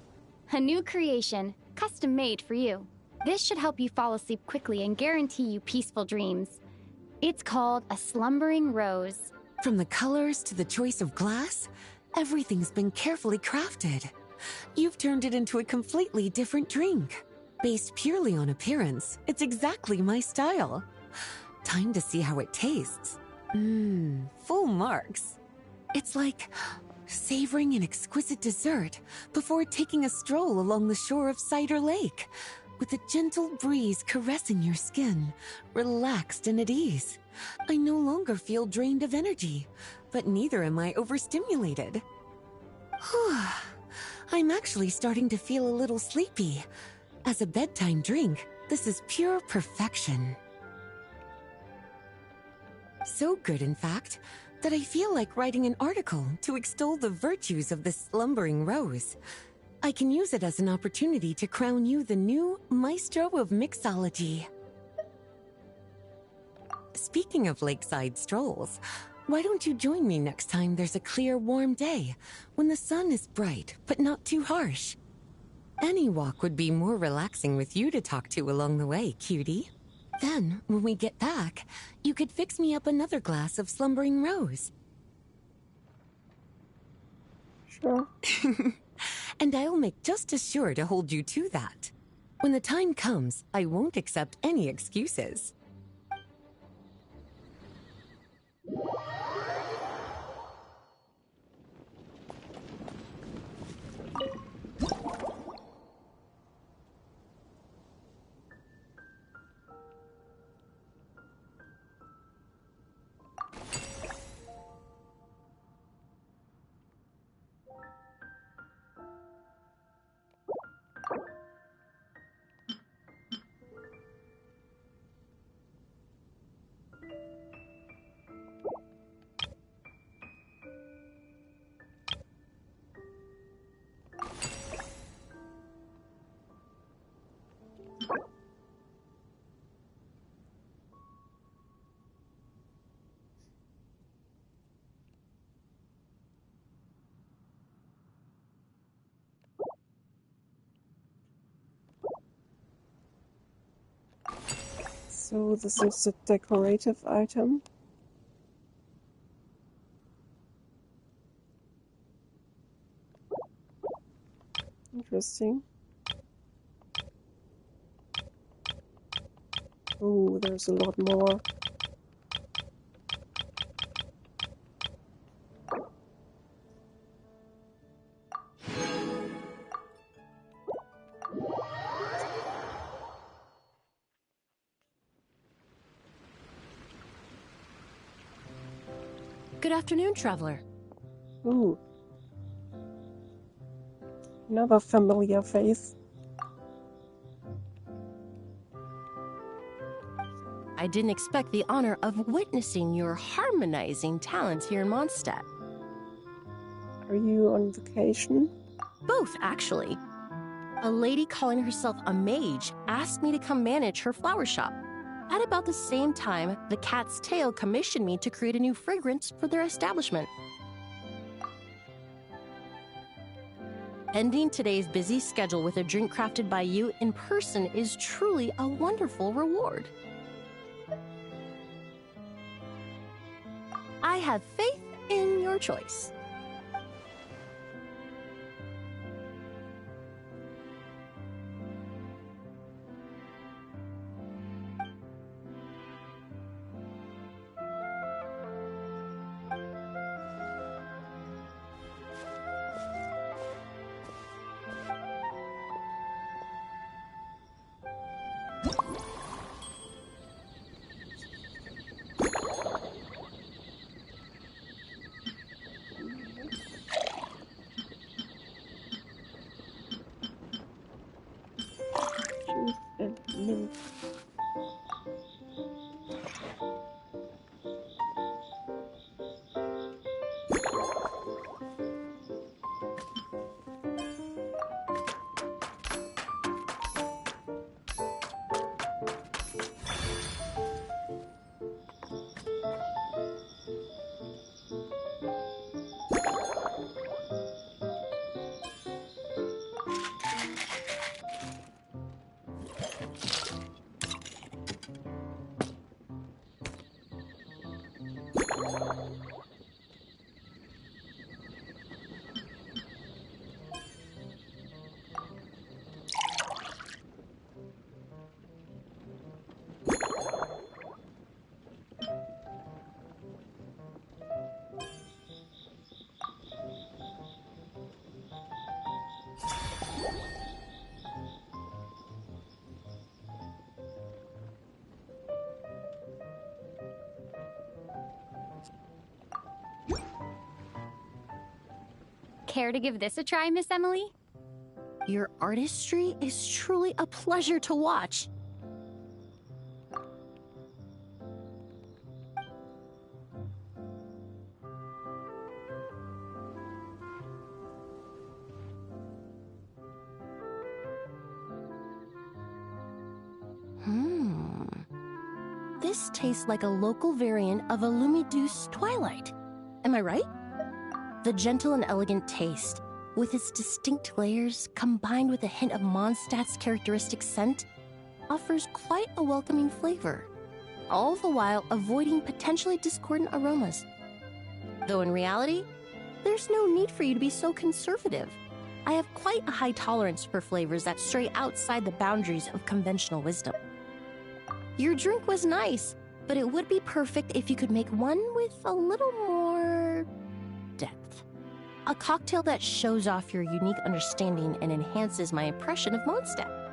A new creation, custom made for you. This should help you fall asleep quickly and guarantee you peaceful dreams. It's called a slumbering rose. From the colors to the choice of glass, everything's been carefully crafted. You've turned it into a completely different drink. Based purely on appearance, it's exactly my style. Time to see how it tastes. Full marks. It's like savoring an exquisite dessert before taking a stroll along the shore of Cider Lake, with a gentle breeze caressing your skin, relaxed and at ease. I no longer feel drained of energy, but neither am I overstimulated. I'm actually starting to feel a little sleepy. As a bedtime drink, this is pure perfection. So good, in fact, that I feel like writing an article to extol the virtues of the slumbering rose. I can use it as an opportunity to crown you the new maestro of mixology. Speaking of lakeside strolls, why don't you join me next time there's a clear, warm day, when the sun is bright but not too harsh? Any walk would be more relaxing with you to talk to along the way, cutie. Then, when we get back, you could fix me up another glass of slumbering rose. Sure. And I'll make just as sure to hold you to that. When the time comes, I won't accept any excuses. So this is a decorative item. Interesting. Oh, there's a lot more. Good afternoon, traveler. Ooh. Another familiar face. I didn't expect the honor of witnessing your harmonizing talents here in Mondstadt. Are you on vacation? Both, actually. A lady calling herself a mage asked me to come manage her flower shop. At about the same time, the Cat's Tail commissioned me to create a new fragrance for their establishment. Ending today's busy schedule with a drink crafted by you in person is truly a wonderful reward. I have faith in your choice. Care to give this a try, Miss Emily? Your artistry is truly a pleasure to watch. This tastes like a local variant of a Lumiduce Twilight. Am I right? The gentle and elegant taste, with its distinct layers combined with a hint of Mondstadt's characteristic scent, offers quite a welcoming flavor, all the while avoiding potentially discordant aromas. Though in reality, there's no need for you to be so conservative. I have quite a high tolerance for flavors that stray outside the boundaries of conventional wisdom. Your drink was nice, but it would be perfect if you could make one with a little more depth. A cocktail that shows off your unique understanding and enhances my impression of Mondstadt.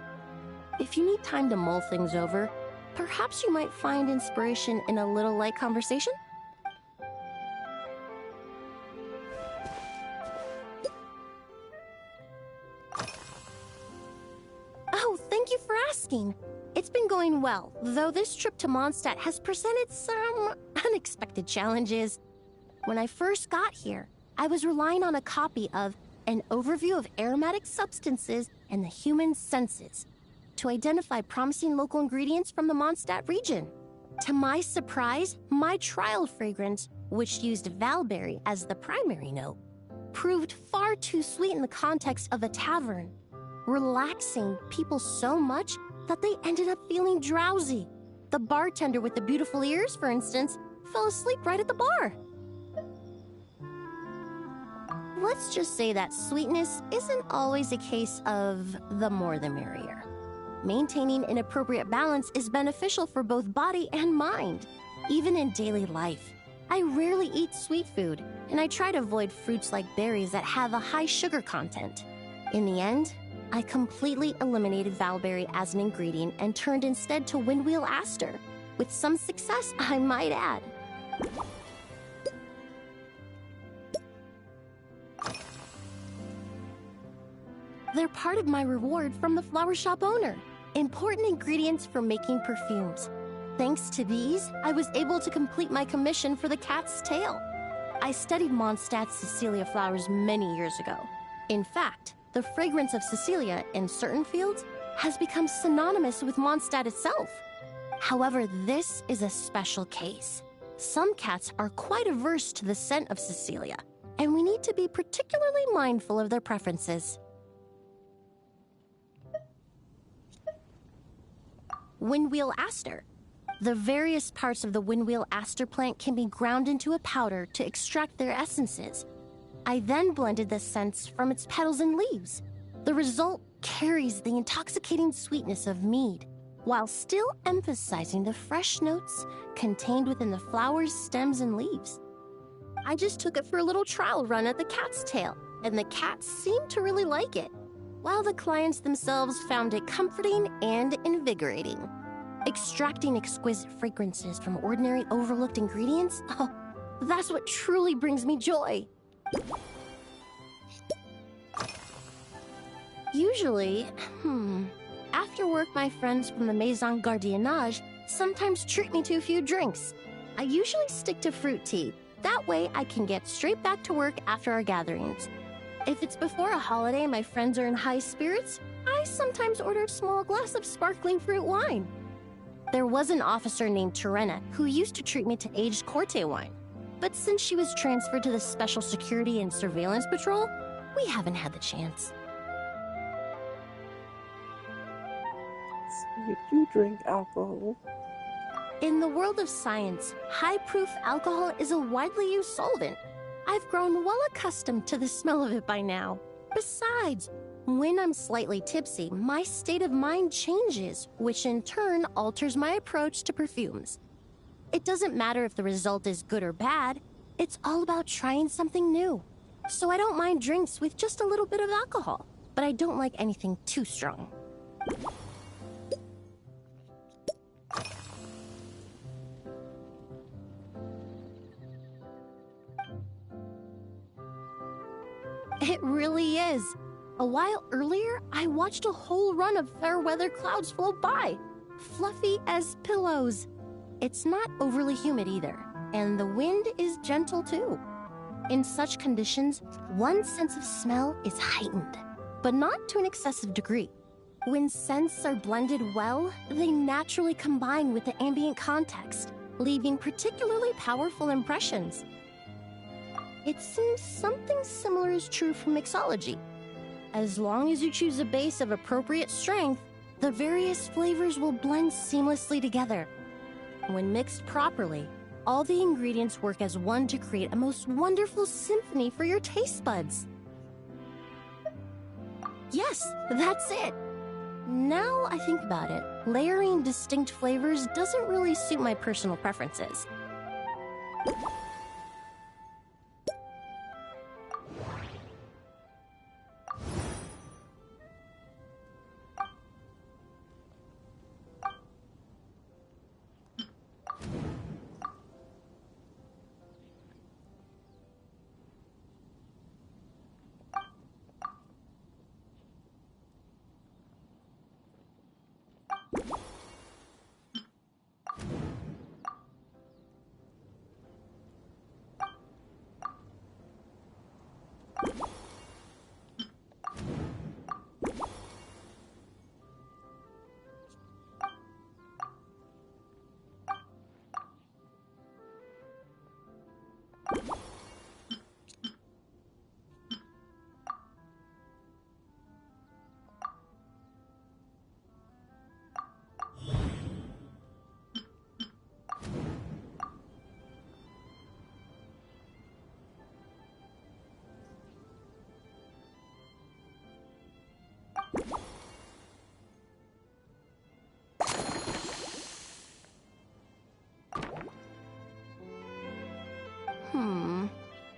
If you need time to mull things over, perhaps you might find inspiration in a little light conversation? Oh, thank you for asking. It's been going well, though this trip to Mondstadt has presented some unexpected challenges. When I first got here, I was relying on a copy of An Overview of Aromatic Substances and the Human Senses to identify promising local ingredients from the Mondstadt region. To my surprise, my trial fragrance, which used valberry as the primary note, proved far too sweet in the context of a tavern, relaxing people so much that they ended up feeling drowsy. The bartender with the beautiful ears, for instance, fell asleep right at the bar. Let's just say that sweetness isn't always a case of the more the merrier. Maintaining an appropriate balance is beneficial for both body and mind. Even in daily life, I rarely eat sweet food, and I try to avoid fruits like berries that have a high sugar content. In the end, I completely eliminated valberry as an ingredient and turned instead to windwheel aster, with some success, I might add. They're part of my reward from the flower shop owner. Important ingredients for making perfumes. Thanks to these, I was able to complete my commission for the cat's tail. I studied Mondstadt's Cecilia flowers many years ago. In fact, the fragrance of Cecilia in certain fields has become synonymous with Mondstadt itself. However, this is a special case. Some cats are quite averse to the scent of Cecilia, and we need to be particularly mindful of their preferences. Windwheel aster. The various parts of the windwheel aster plant can be ground into a powder to extract their essences. I then blended the scents from its petals and leaves. The result carries the intoxicating sweetness of mead, while still emphasizing the fresh notes contained within the flowers, stems, and leaves. I just took it for a little trial run at the cat's tail, and the cats seemed to really like it, while the clients themselves found it comforting and invigorating. Extracting exquisite fragrances from ordinary overlooked ingredients, oh, that's what truly brings me joy. Usually, after work my friends from the Maison Gardiennage sometimes treat me to a few drinks. I usually stick to fruit tea. That way I can get straight back to work after our gatherings. If it's before a holiday and my friends are in high spirits, I sometimes order a small glass of sparkling fruit wine. There was an officer named Terena who used to treat me to aged Corte wine. But since she was transferred to the Special Security and Surveillance Patrol, we haven't had the chance. So you do drink alcohol. In the world of science, high-proof alcohol is a widely used solvent. I've grown well accustomed to the smell of it by now. Besides, when I'm slightly tipsy, my state of mind changes, which in turn alters my approach to perfumes. It doesn't matter if the result is good or bad, it's all about trying something new. So I don't mind drinks with just a little bit of alcohol, but I don't like anything too strong. It is. A while earlier, I watched a whole run of fair weather clouds float by, fluffy as pillows. It's not overly humid either, and the wind is gentle too. In such conditions, one's sense of smell is heightened, but not to an excessive degree. When scents are blended well, they naturally combine with the ambient context, leaving particularly powerful impressions. It seems something similar is true for mixology. As long as you choose a base of appropriate strength, the various flavors will blend seamlessly together. When mixed properly, all the ingredients work as one to create a most wonderful symphony for your taste buds. Yes, that's it. Now I think about it, layering distinct flavors doesn't really suit my personal preferences.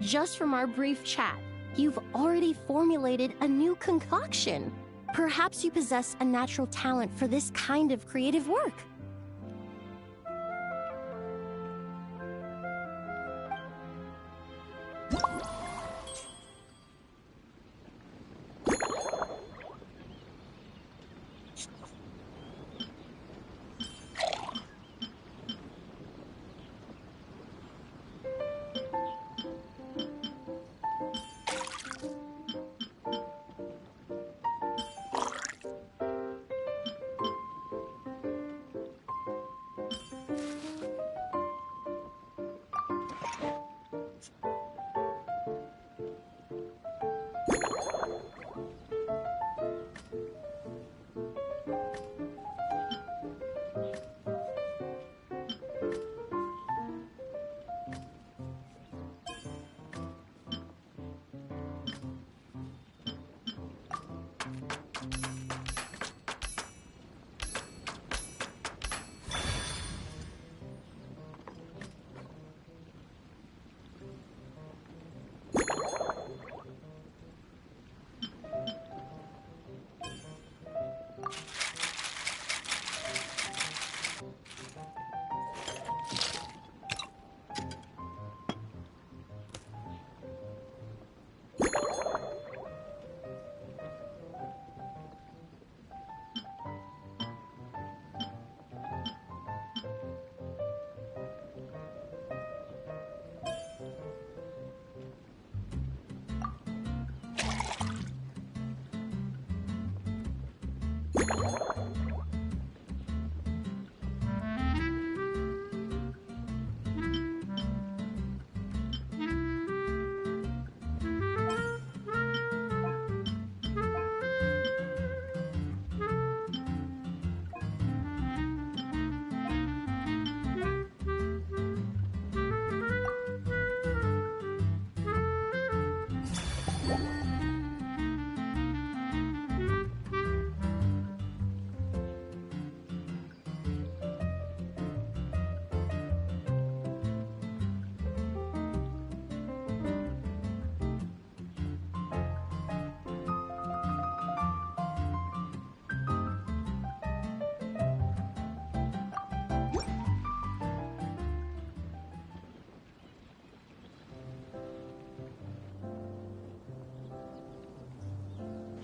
Just from our brief chat, you've already formulated a new concoction. Perhaps you possess a natural talent for this kind of creative work.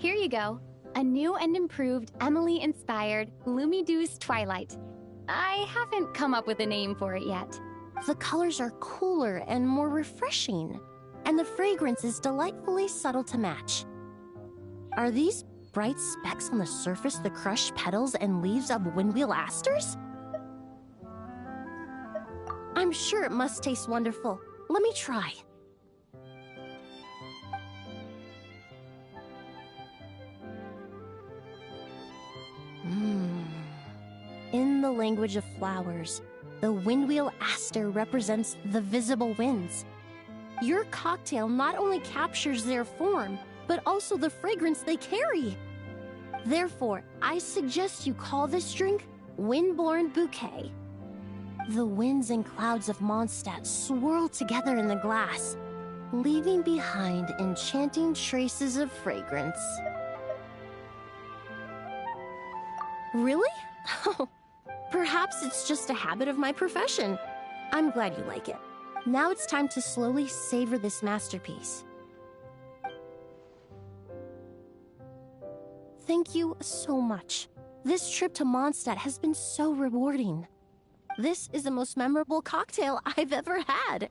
Here you go. A new and improved Emily-inspired Lumidouce Twilight. I haven't come up with a name for it yet. The colors are cooler and more refreshing, and the fragrance is delightfully subtle to match. Are these bright specks on the surface the crushed petals and leaves of windwheel asters? I'm sure it must taste wonderful. Let me try. In the language of flowers, the windwheel aster represents the visible winds. Your cocktail not only captures their form, but also the fragrance they carry. Therefore, I suggest you call this drink Windborne Bouquet. The winds and clouds of Mondstadt swirl together in the glass, leaving behind enchanting traces of fragrance. Really? Oh, perhaps it's just a habit of my profession. I'm glad you like it. Now it's time to slowly savor this masterpiece. Thank you so much. This trip to Mondstadt has been so rewarding. This is the most memorable cocktail I've ever had.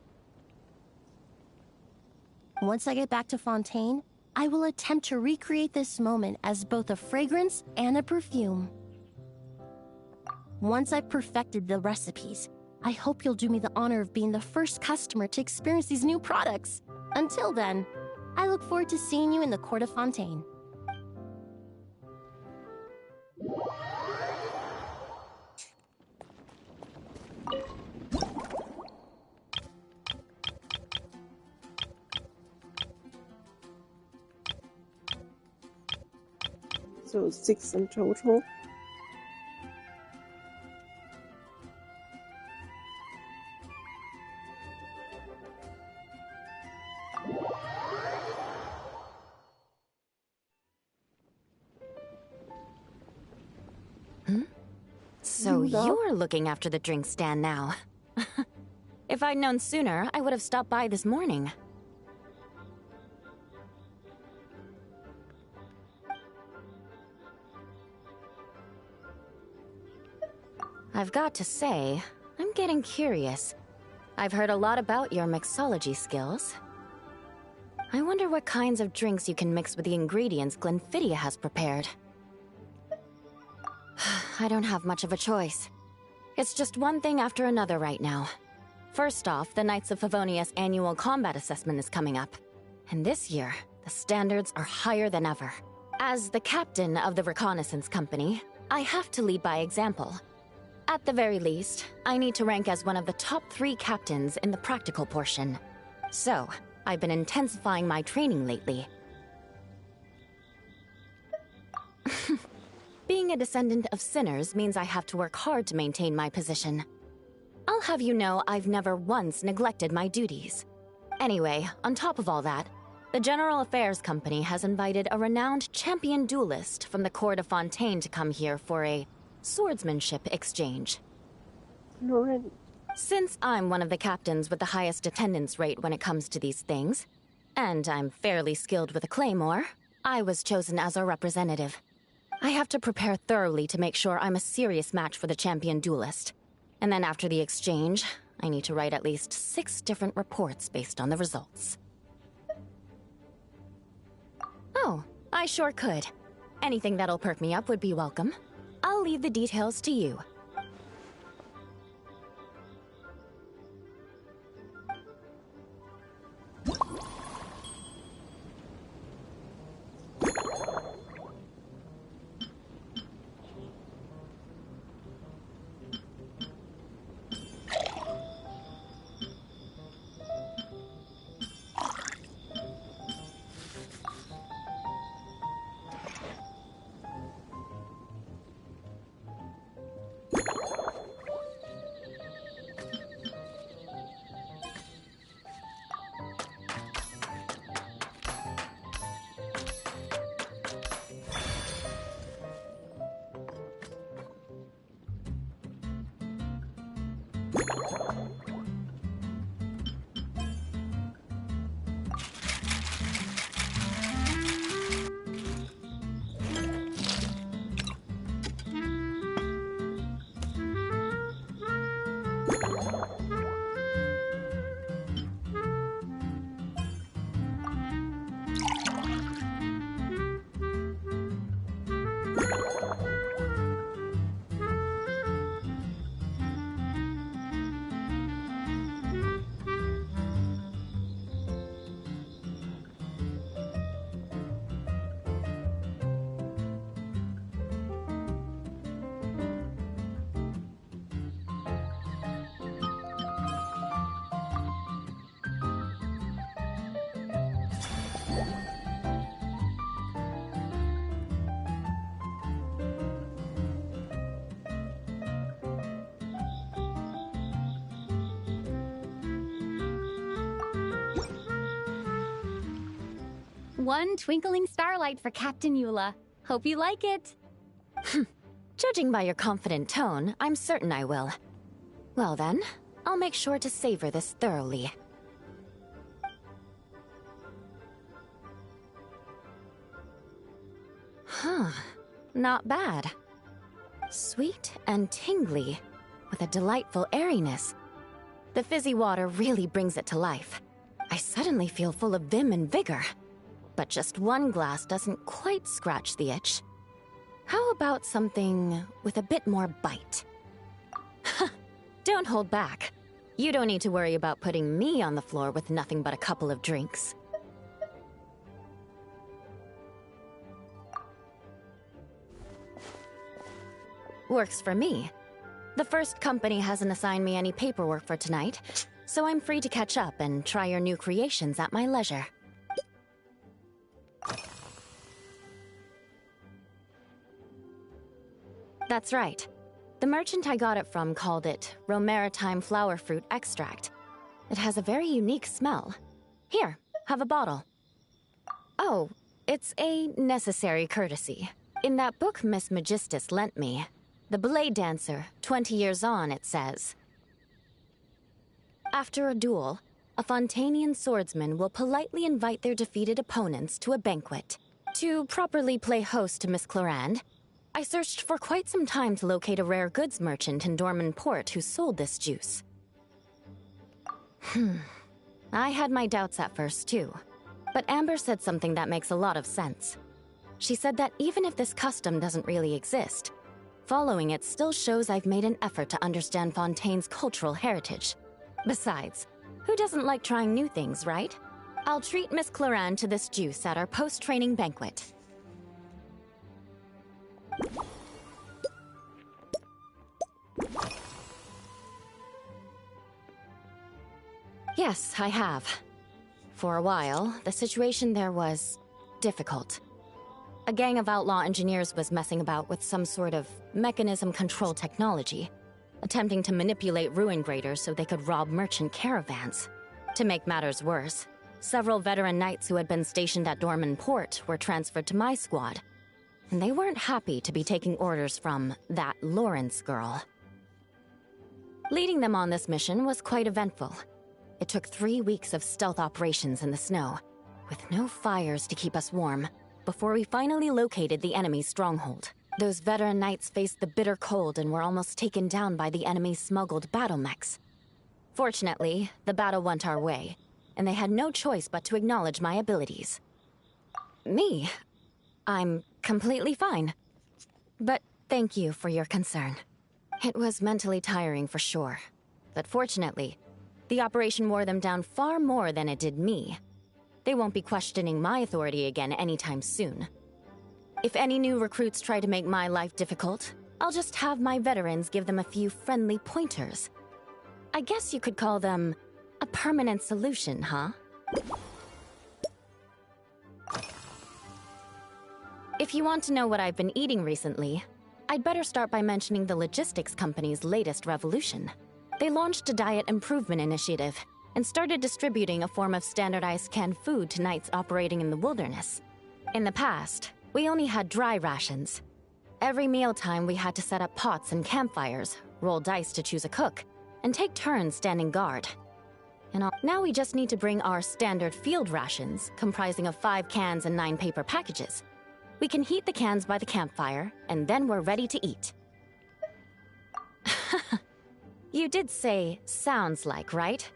Once I get back to Fontaine, I will attempt to recreate this moment as both a fragrance and a perfume. Once I've perfected the recipes, I hope you'll do me the honor of being the first customer to experience these new products. Until then, I look forward to seeing you in the Court of Fontaine. So 6 in total. So you're looking after the drink stand now. If I'd known sooner, I would have stopped by this morning. I've got to say, I'm getting curious. I've heard a lot about your mixology skills. I wonder what kinds of drinks you can mix with the ingredients Glenfiddich has prepared. I don't have much of a choice. It's just one thing after another right now. First off, the Knights of Favonius annual combat assessment is coming up. And this year, the standards are higher than ever. As the captain of the reconnaissance company, I have to lead by example. At the very least, I need to rank as one of the top 3 captains in the practical portion. So, I've been intensifying my training lately. Being a descendant of sinners means I have to work hard to maintain my position. I'll have you know I've never once neglected my duties. Anyway, on top of all that, the General Affairs Company has invited a renowned champion duelist from the Court of Fontaine to come here for a swordsmanship exchange. Already. Since I'm one of the captains with the highest attendance rate when it comes to these things, and I'm fairly skilled with a claymore, I was chosen as a representative. I have to prepare thoroughly to make sure I'm a serious match for the champion duelist. And then after the exchange, I need to write at least 6 different reports based on the results. Oh, I sure could. Anything that'll perk me up would be welcome. I'll leave the details to you. One twinkling starlight for Captain Eula. Hope you like it. Judging by your confident tone, I'm certain I will. Well then, I'll make sure to savor this thoroughly. Huh. Not bad. Sweet and tingly, with a delightful airiness. The fizzy water really brings it to life. I suddenly feel full of vim and vigor. But just one glass doesn't quite scratch the itch. How about something with a bit more bite? Don't hold back. You don't need to worry about putting me on the floor with nothing but a couple of drinks. Works for me. The first company hasn't assigned me any paperwork for tonight, so I'm free to catch up and try your new creations at my leisure. That's right. The merchant I got it from called it Romaritime Flower Fruit Extract. It has a very unique smell. Here, have a bottle. Oh, it's a necessary courtesy. In that book Miss Magistus lent me, The Blade Dancer, 20 Years On, it says, after a duel, a Fontanian swordsman will politely invite their defeated opponents to a banquet. To properly play host to Miss Clarande, I searched for quite some time to locate a rare goods merchant in Dorman Port who sold this juice. I had my doubts at first, too. But Amber said something that makes a lot of sense. She said that even if this custom doesn't really exist, following it still shows I've made an effort to understand Fontaine's cultural heritage. Besides, who doesn't like trying new things, right? I'll treat Miss Clarande to this juice at our post-training banquet. Yes, I have. For a while, the situation there was difficult. A gang of outlaw engineers was messing about with some sort of mechanism control technology, attempting to manipulate ruin graders so they could rob merchant caravans. To make matters worse, several veteran knights who had been stationed at Dorman Port were transferred to my squad, and they weren't happy to be taking orders from that Lawrence girl. Leading them on this mission was quite eventful. It took 3 weeks of stealth operations in the snow, with no fires to keep us warm, before we finally located the enemy's stronghold. Those veteran knights faced the bitter cold and were almost taken down by the enemy's smuggled battle mechs. Fortunately, the battle went our way, and they had no choice but to acknowledge my abilities. Me? I'm completely fine. But thank you for your concern. It was mentally tiring for sure. But fortunately, the operation wore them down far more than it did me. They won't be questioning my authority again anytime soon. If any new recruits try to make my life difficult, I'll just have my veterans give them a few friendly pointers. I guess you could call them a permanent solution, huh? If you want to know what I've been eating recently, I'd better start by mentioning the logistics company's latest revolution. They launched a diet improvement initiative and started distributing a form of standardized canned food to knights operating in the wilderness. In the past, we only had dry rations. Every mealtime we had to set up pots and campfires, roll dice to choose a cook, and take turns standing guard. Now we just need to bring our standard field rations, comprising of 5 cans and 9 paper packages. We can heat the cans by the campfire, and then we're ready to eat. You did say, sounds like, right?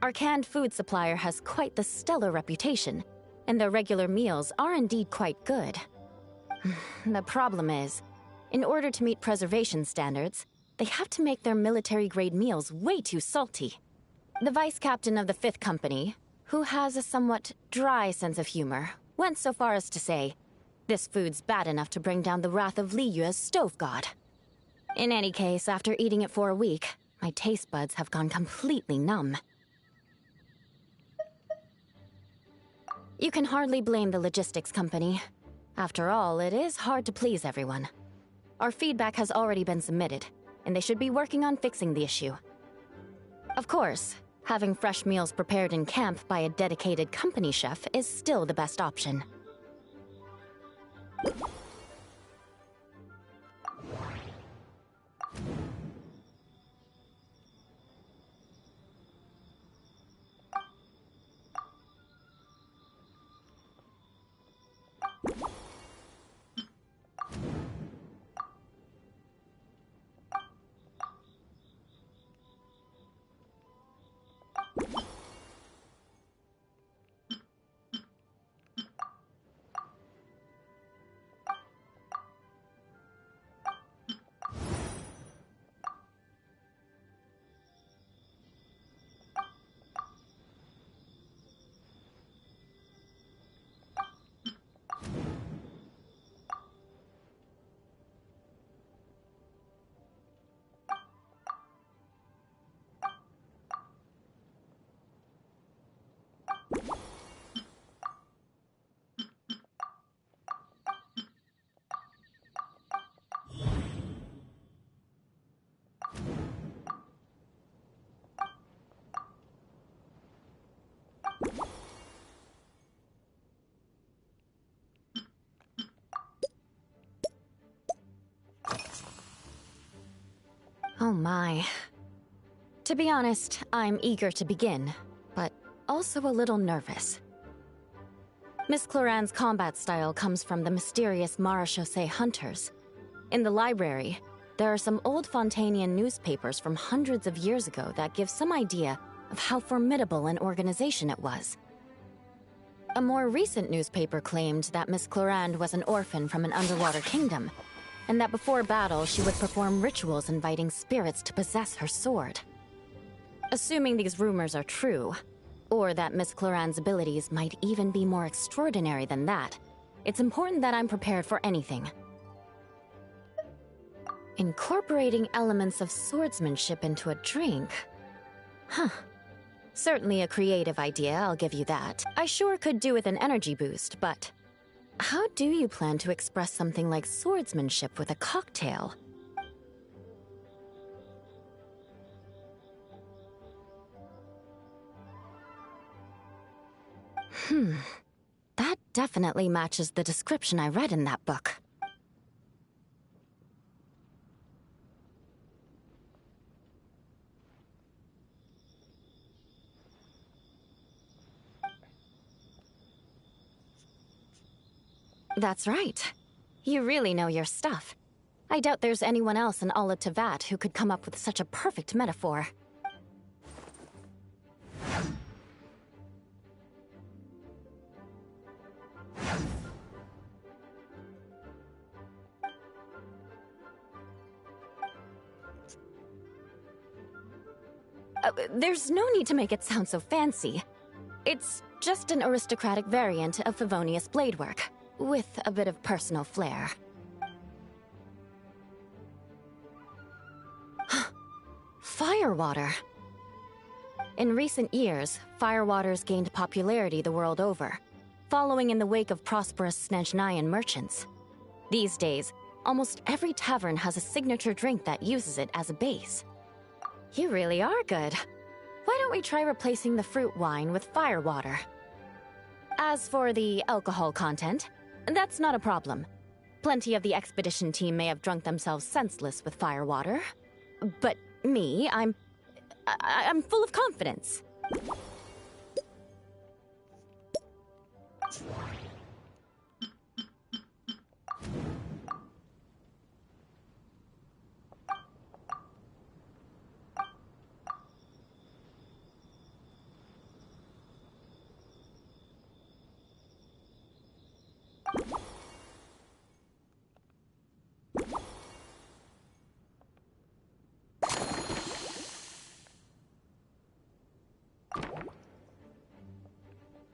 Our canned food supplier has quite the stellar reputation, and their regular meals are indeed quite good. The problem is, in order to meet preservation standards, they have to make their military-grade meals way too salty. The vice captain of the 5th Company, who has a somewhat dry sense of humor, went so far as to say, this food's bad enough to bring down the wrath of Liyue's stove god. In any case, after eating it for a week, my taste buds have gone completely numb. You can hardly blame the logistics company. After all, it is hard to please everyone. Our feedback has already been submitted, and they should be working on fixing the issue. Of course, Having fresh meals prepared in camp by a dedicated company chef is still the best option. Oh my. To be honest, I'm eager to begin, but also a little nervous. Miss Cloran's combat style comes from the mysterious Marechaussee hunters. In the library, there are some old Fontanian newspapers from hundreds of years ago that give some idea of how formidable an organization it was. A more recent newspaper claimed that Miss Cloran was an orphan from an underwater kingdom, and that before battle she would perform rituals inviting spirits to possess her sword. Assuming these rumors are true, or that Miss Cloran's abilities might even be more extraordinary than that, it's important that I'm prepared for anything. Incorporating elements of swordsmanship into a drink? Huh. Certainly a creative idea, I'll give you that. I sure could do with an energy boost, but how do you plan to express something like swordsmanship with a cocktail? That definitely matches the description I read in that book. That's right. You really know your stuff. I doubt there's anyone else in all of Tevat who could come up with such a perfect metaphor. There's no need to make it sound so fancy. It's just an aristocratic variant of Favonius bladework, with a bit of personal flair. Firewater. In recent years, firewaters gained popularity the world over, following in the wake of prosperous Snezhnayan merchants. These days, almost every tavern has a signature drink that uses it as a base. You really are good. Why don't we try replacing the fruit wine with firewater? As for the alcohol content, that's not a problem. Plenty of the expedition team may have drunk themselves senseless with firewater. But me, I'm full of confidence.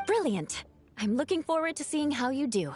Brilliant. I'm looking forward to seeing how you do.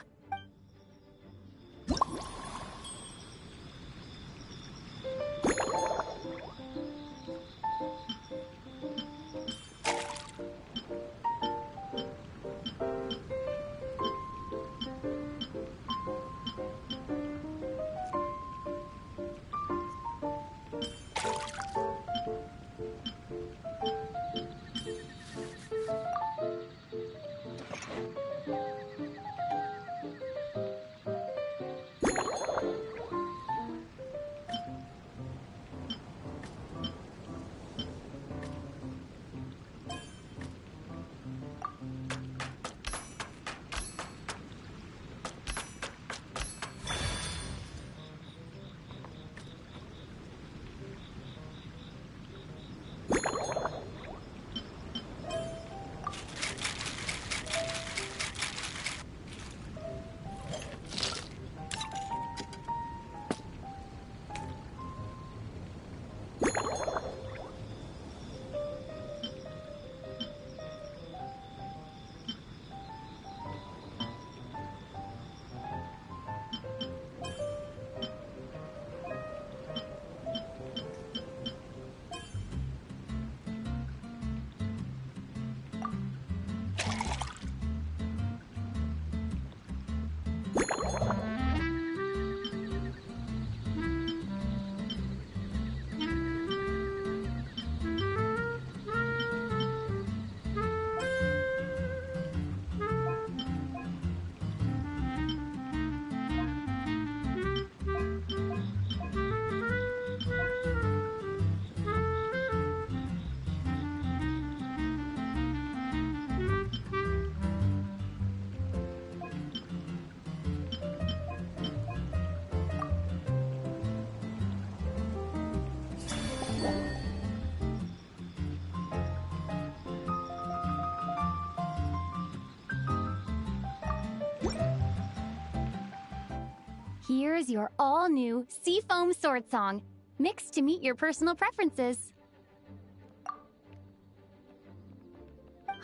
Here's your all-new Seafoam Sword Song, mixed to meet your personal preferences.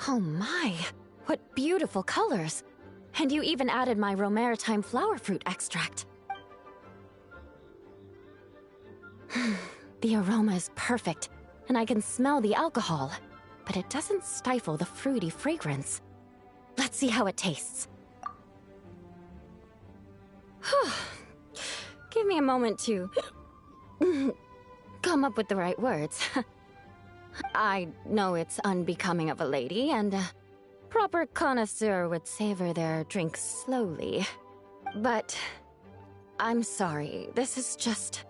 Oh my, what beautiful colors! And you even added my romaritime flower fruit extract. The aroma is perfect, and I can smell the alcohol, but it doesn't stifle the fruity fragrance. Let's see how it tastes. Give me a moment to come up with the right words. I know it's unbecoming of a lady, and a proper connoisseur would savor their drinks slowly. But I'm sorry, this is just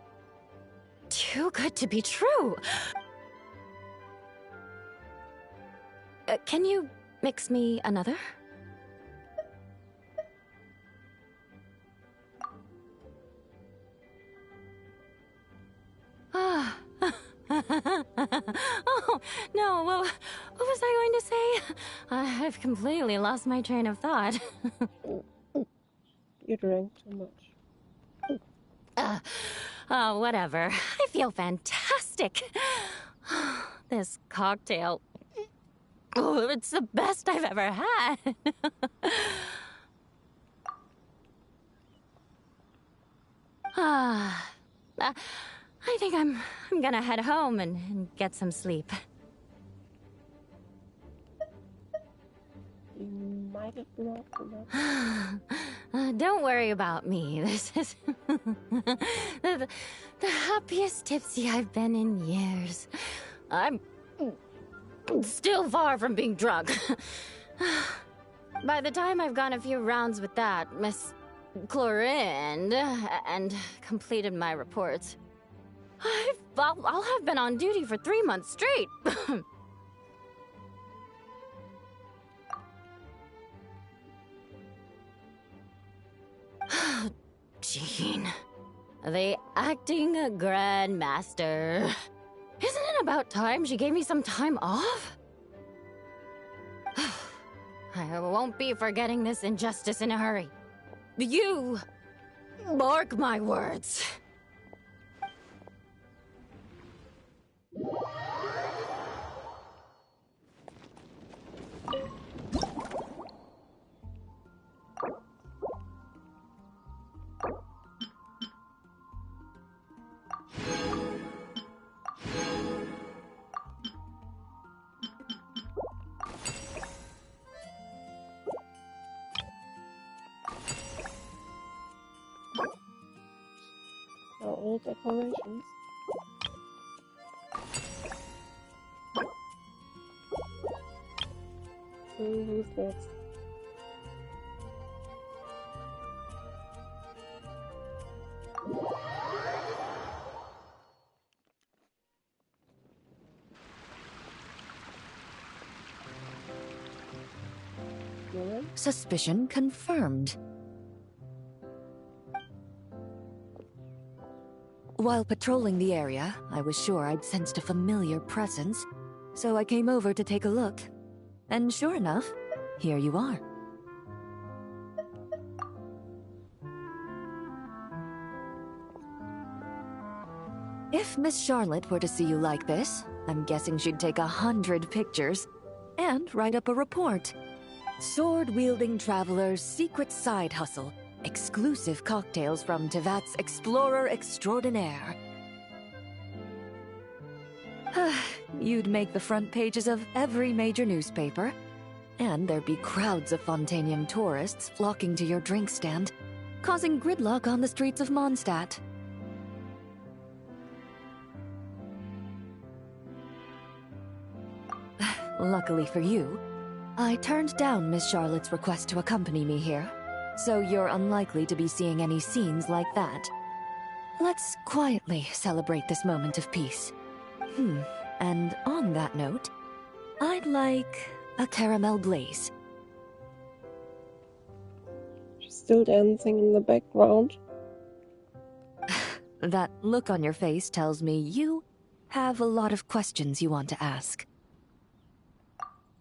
too good to be true. Can you mix me another? Oh, no, what was I going to say? I've completely lost my train of thought. You drank too much. Whatever. I feel fantastic. This cocktail... Oh, it's the best I've ever had. I think I'm gonna head home and get some sleep. You might have brought enough. Don't worry about me. This is the happiest tipsy I've been in years. I'm still far from being drunk. By the time I've gone a few rounds with that Miss Chlorine and completed my reports, I'll have been on duty for 3 months straight. Jean, the acting grandmaster. Isn't it about time she gave me some time off? I won't be forgetting this injustice in a hurry. You mark my words. Old decorations. Who's next? Suspicion confirmed. While patrolling the area, I was sure I'd sensed a familiar presence, so I came over to take a look. And sure enough, here you are. If Miss Charlotte were to see you like this, I'm guessing she'd take 100 pictures and write up a report. Sword-wielding traveler's secret side hustle. Exclusive cocktails from Tevat's Explorer Extraordinaire. You'd make the front pages of every major newspaper, and there'd be crowds of Fontanian tourists flocking to your drink stand, causing gridlock on the streets of Mondstadt. Luckily for you, I turned down Miss Charlotte's request to accompany me here. So you're unlikely to be seeing any scenes like that. Let's quietly celebrate this moment of peace. And on that note, I'd like a caramel glaze. She's still dancing in the background. That look on your face tells me you have a lot of questions you want to ask.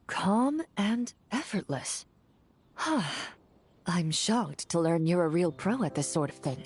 Calm and effortless. I'm shocked to learn you're a real pro at this sort of thing.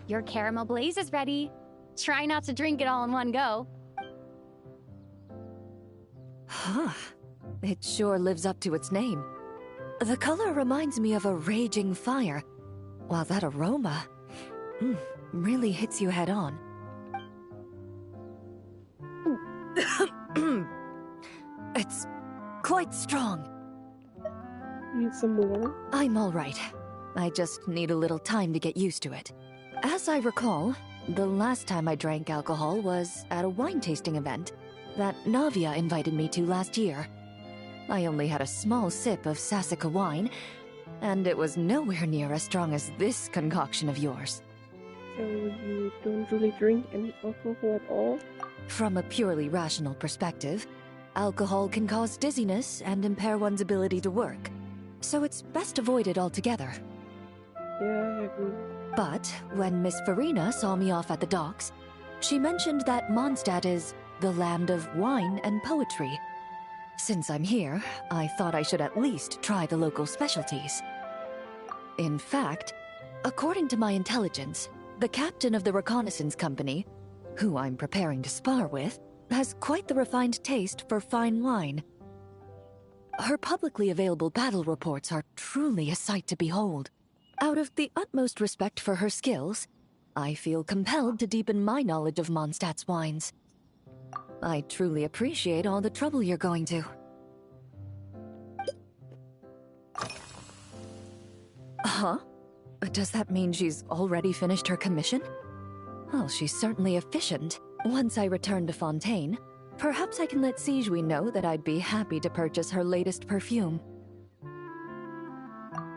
Your caramel blaze is ready. Try not to drink it all in one go. Huh. It sure lives up to its name. The color reminds me of a raging fire, while that aroma really hits you head on. It's quite strong. Need some more? I'm all right. I just need a little time to get used to it. As I recall, the last time I drank alcohol was at a wine tasting event that Navia invited me to last year. I only had a small sip of Sassica wine, and it was nowhere near as strong as this concoction of yours. So you don't really drink any alcohol at all? From a purely rational perspective, alcohol can cause dizziness and impair one's ability to work, so it's best avoided altogether. Yeah, I agree. But when Miss Farina saw me off at the docks, she mentioned that Mondstadt is the land of wine and poetry. Since I'm here, I thought I should at least try the local specialties. In fact, according to my intelligence, the captain of the reconnaissance company, who I'm preparing to spar with, has quite the refined taste for fine wine. Her publicly available battle reports are truly a sight to behold. Out of the utmost respect for her skills, I feel compelled to deepen my knowledge of Mondstadt's wines. I truly appreciate all the trouble you're going to. Huh? Does that mean she's already finished her commission? Well, she's certainly efficient. Once I return to Fontaine, perhaps I can let Sigewinne know that I'd be happy to purchase her latest perfume.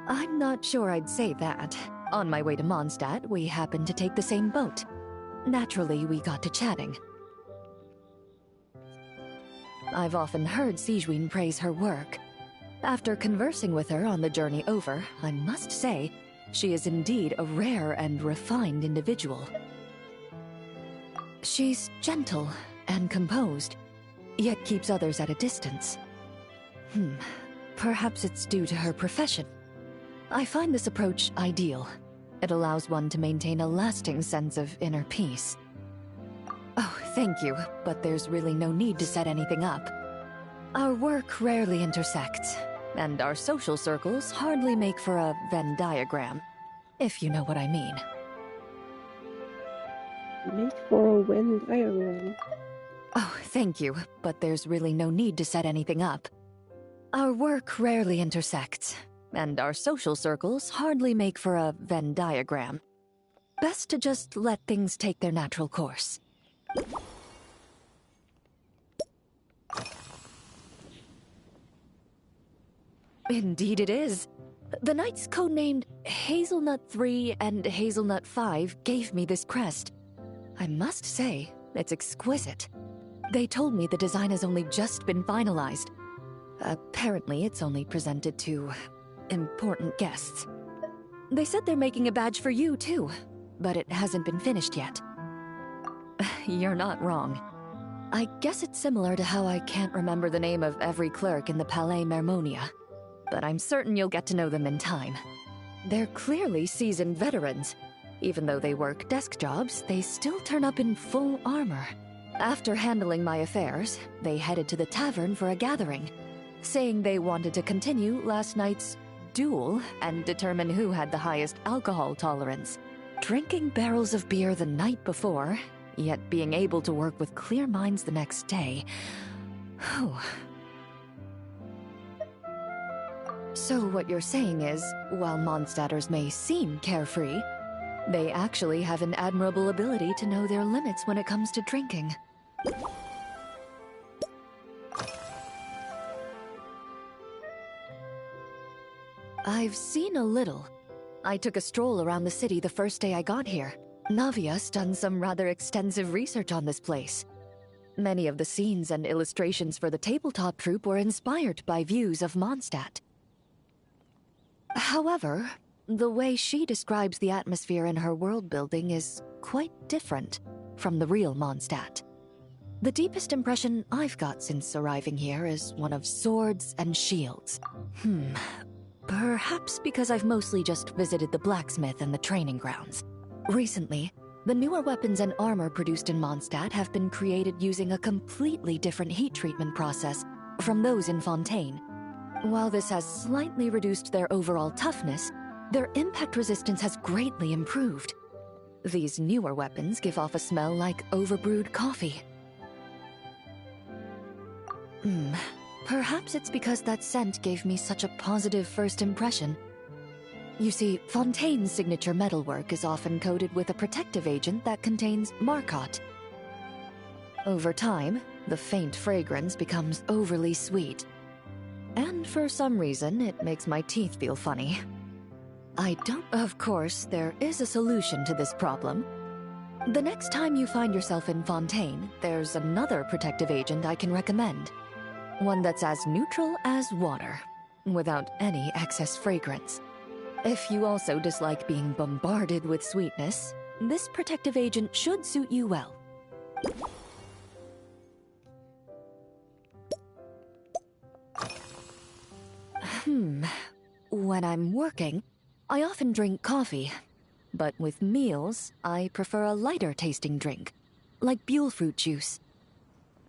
I'm not sure I'd say that. On my way to Mondstadt, we happened to take the same boat. Naturally, we got to chatting. I've often heard Sigewinne praise her work. After conversing with her on the journey over, I must say, she is indeed a rare and refined individual. She's gentle and composed, yet keeps others at a distance. Perhaps it's due to her profession. I find this approach ideal. It allows one to maintain a lasting sense of inner peace. Oh, thank you, but there's really no need to set anything up. Our work rarely intersects, and our social circles hardly make for a Venn diagram, if you know what I mean. Make for a Venn diagram. Oh, thank you, but there's really no need to set anything up. Our work rarely intersects, and our social circles hardly make for a Venn diagram. Best to just let things take their natural course. Indeed it is. The knights codenamed Hazelnut 3 and Hazelnut 5 gave me this crest. I must say, it's exquisite. They told me the design has only just been finalized. Apparently, it's only presented to important guests. They said they're making a badge for you, too, but it hasn't been finished yet. You're not wrong. I guess it's similar to how I can't remember the name of every clerk in the Palais Mermonia, but I'm certain you'll get to know them in time. They're clearly seasoned veterans. Even though they work desk jobs, they still turn up in full armor. After handling my affairs, they headed to the tavern for a gathering, saying they wanted to continue last night's duel and determine who had the highest alcohol tolerance. Drinking barrels of beer the night before, yet being able to work with clear minds the next day. Whew. So what you're saying is, while Mondstadters may seem carefree, they actually have an admirable ability to know their limits when it comes to drinking. I've seen a little. I took a stroll around the city the first day I got here. Navia's done some rather extensive research on this place. Many of the scenes and illustrations for the tabletop troupe were inspired by views of Mondstadt. However, the way she describes the atmosphere in her world building is quite different from the real Mondstadt. The deepest impression I've got since arriving here is one of swords and shields. Perhaps because I've mostly just visited the blacksmith and the training grounds. Recently, the newer weapons and armor produced in Mondstadt have been created using a completely different heat treatment process from those in Fontaine. While this has slightly reduced their overall toughness, their impact resistance has greatly improved. These newer weapons give off a smell like overbrewed coffee. Perhaps it's because that scent gave me such a positive first impression. You see, Fontaine's signature metalwork is often coated with a protective agent that contains Marcotte. Over time, the faint fragrance becomes overly sweet. And for some reason, it makes my teeth feel funny. Of course, there is a solution to this problem. The next time you find yourself in Fontaine, there's another protective agent I can recommend. One that's as neutral as water, without any excess fragrance. If you also dislike being bombarded with sweetness, this protective agent should suit you well. When I'm working, I often drink coffee. But with meals, I prefer a lighter tasting drink, like Buell fruit juice.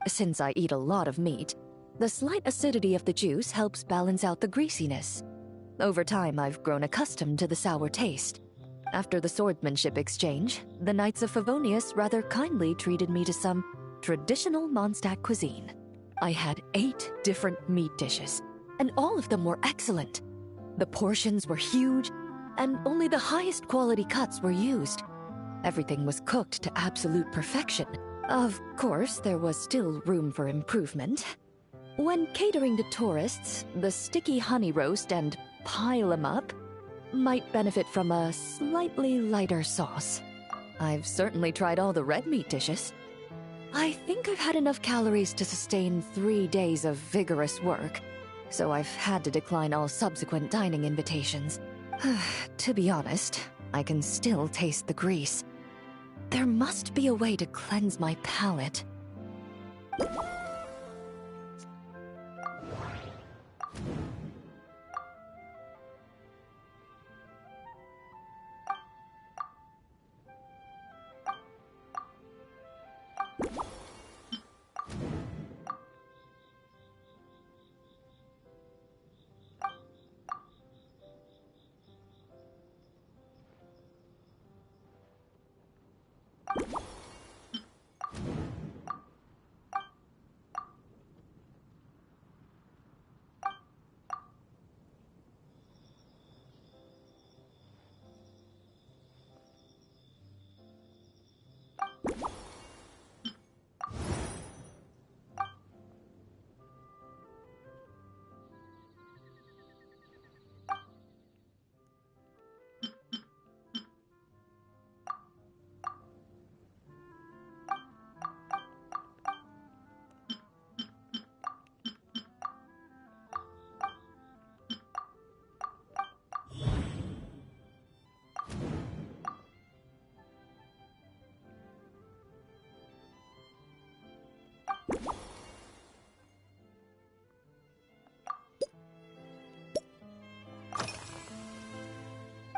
Since I eat a lot of meat, the slight acidity of the juice helps balance out the greasiness. Over time, I've grown accustomed to the sour taste. After the swordsmanship exchange, the Knights of Favonius rather kindly treated me to some traditional Mondstadt cuisine. I had 8 different meat dishes, and all of them were excellent. The portions were huge, and only the highest quality cuts were used. Everything was cooked to absolute perfection. Of course, there was still room for improvement. When catering to tourists, the sticky honey roast and pile 'em up might benefit from a slightly lighter sauce. I've certainly tried all the red meat dishes. I think I've had enough calories to sustain 3 days of vigorous work, so I've had to decline all subsequent dining invitations. To be honest, I can still taste the grease. There must be a way to cleanse my palate.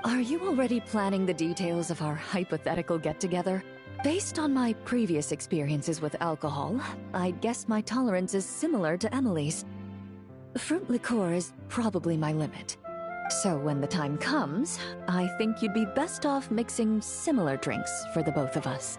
Are you already planning the details of our hypothetical get-together? Based on my previous experiences with alcohol, I'd guess my tolerance is similar to Emily's. Fruit liqueur is probably my limit. So when the time comes, I think you'd be best off mixing similar drinks for the both of us.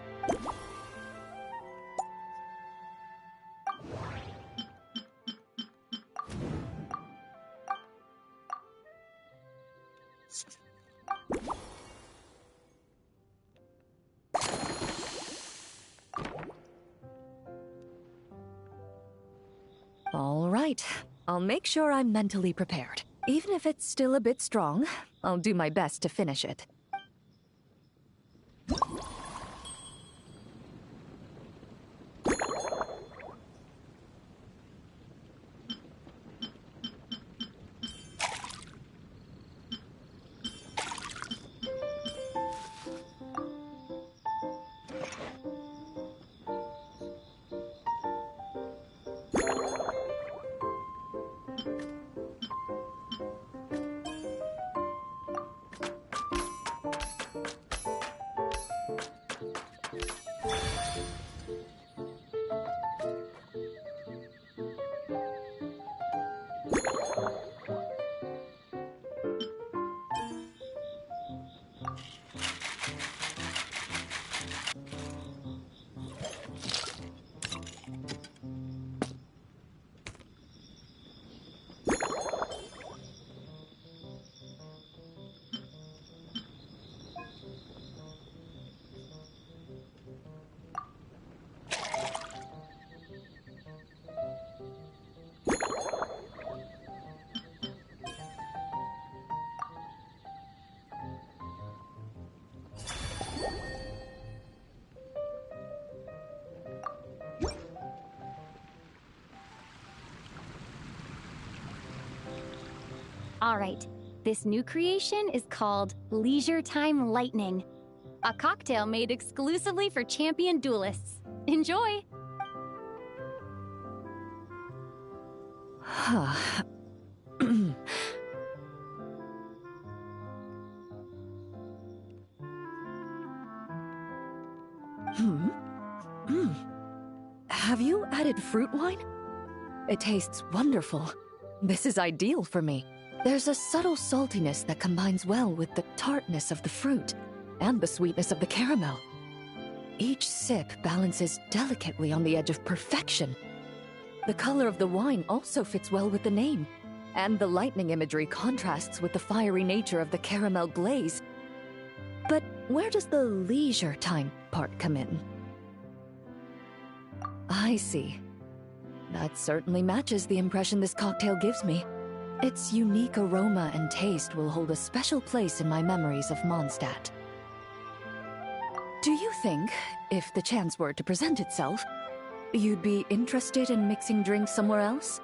All right, I'll make sure I'm mentally prepared. Even if it's still a bit strong, I'll do my best to finish it. Alright, this new creation is called Leisure Time Lightning. A cocktail made exclusively for champion duelists. Enjoy! Have you added fruit wine? It tastes wonderful. This is ideal for me. There's a subtle saltiness that combines well with the tartness of the fruit and the sweetness of the caramel. Each sip balances delicately on the edge of perfection. The color of the wine also fits well with the name, and the lightning imagery contrasts with the fiery nature of the caramel glaze. But where does the leisure time part come in? I see. That certainly matches the impression this cocktail gives me. Its unique aroma and taste will hold a special place in my memories of Mondstadt. Do you think, if the chance were to present itself, you'd be interested in mixing drinks somewhere else?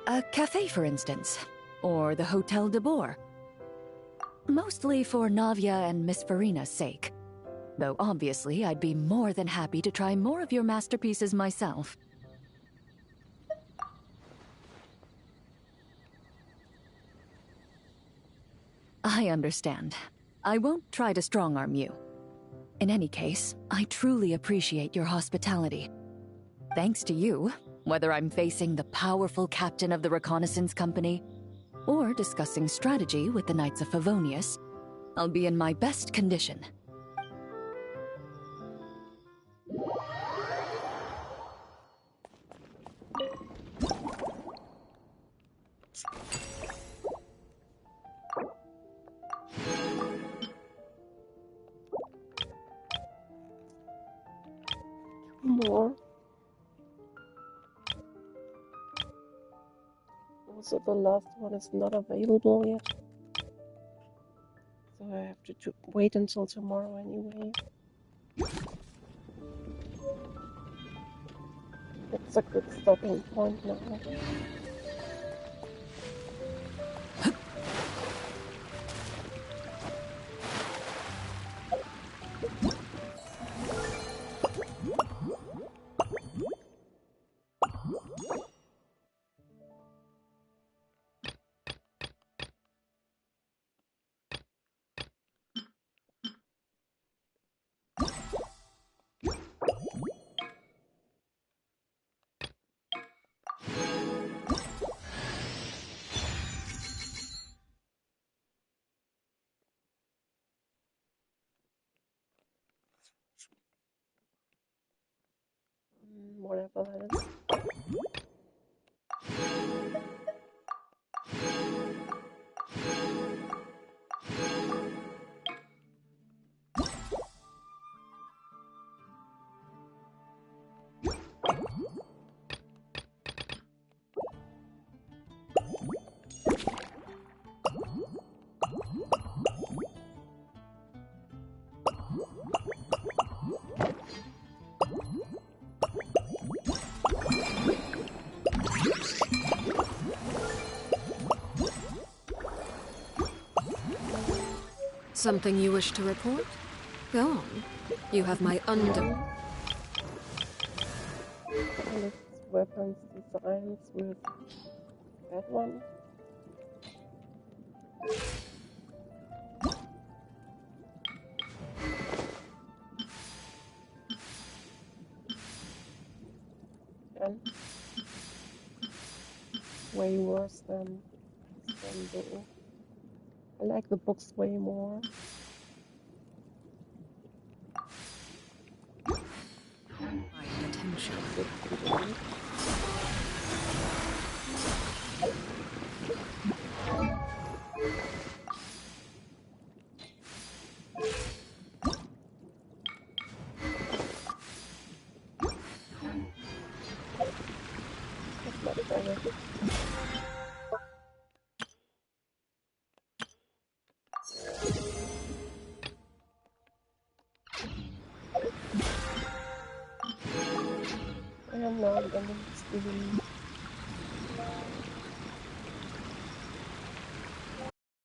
A cafe, for instance, or the Hotel de Boer? Mostly for Navia and Miss Farina's sake. Though obviously I'd be more than happy to try more of your masterpieces myself. I understand. I won't try to strong-arm you. In any case, I truly appreciate your hospitality. Thanks to you, whether I'm facing the powerful captain of the reconnaissance company, or discussing strategy with the Knights of Favonius, I'll be in my best condition. More. Also, the last one is not available yet. So I have to wait until tomorrow anyway. It's a good stopping point now. Whatever that is. Something you wish to report? Go on. You have my And it's weapons designs with that one. And way worse than the. I like the books way more. Attention. That's much better. And now I'm gonna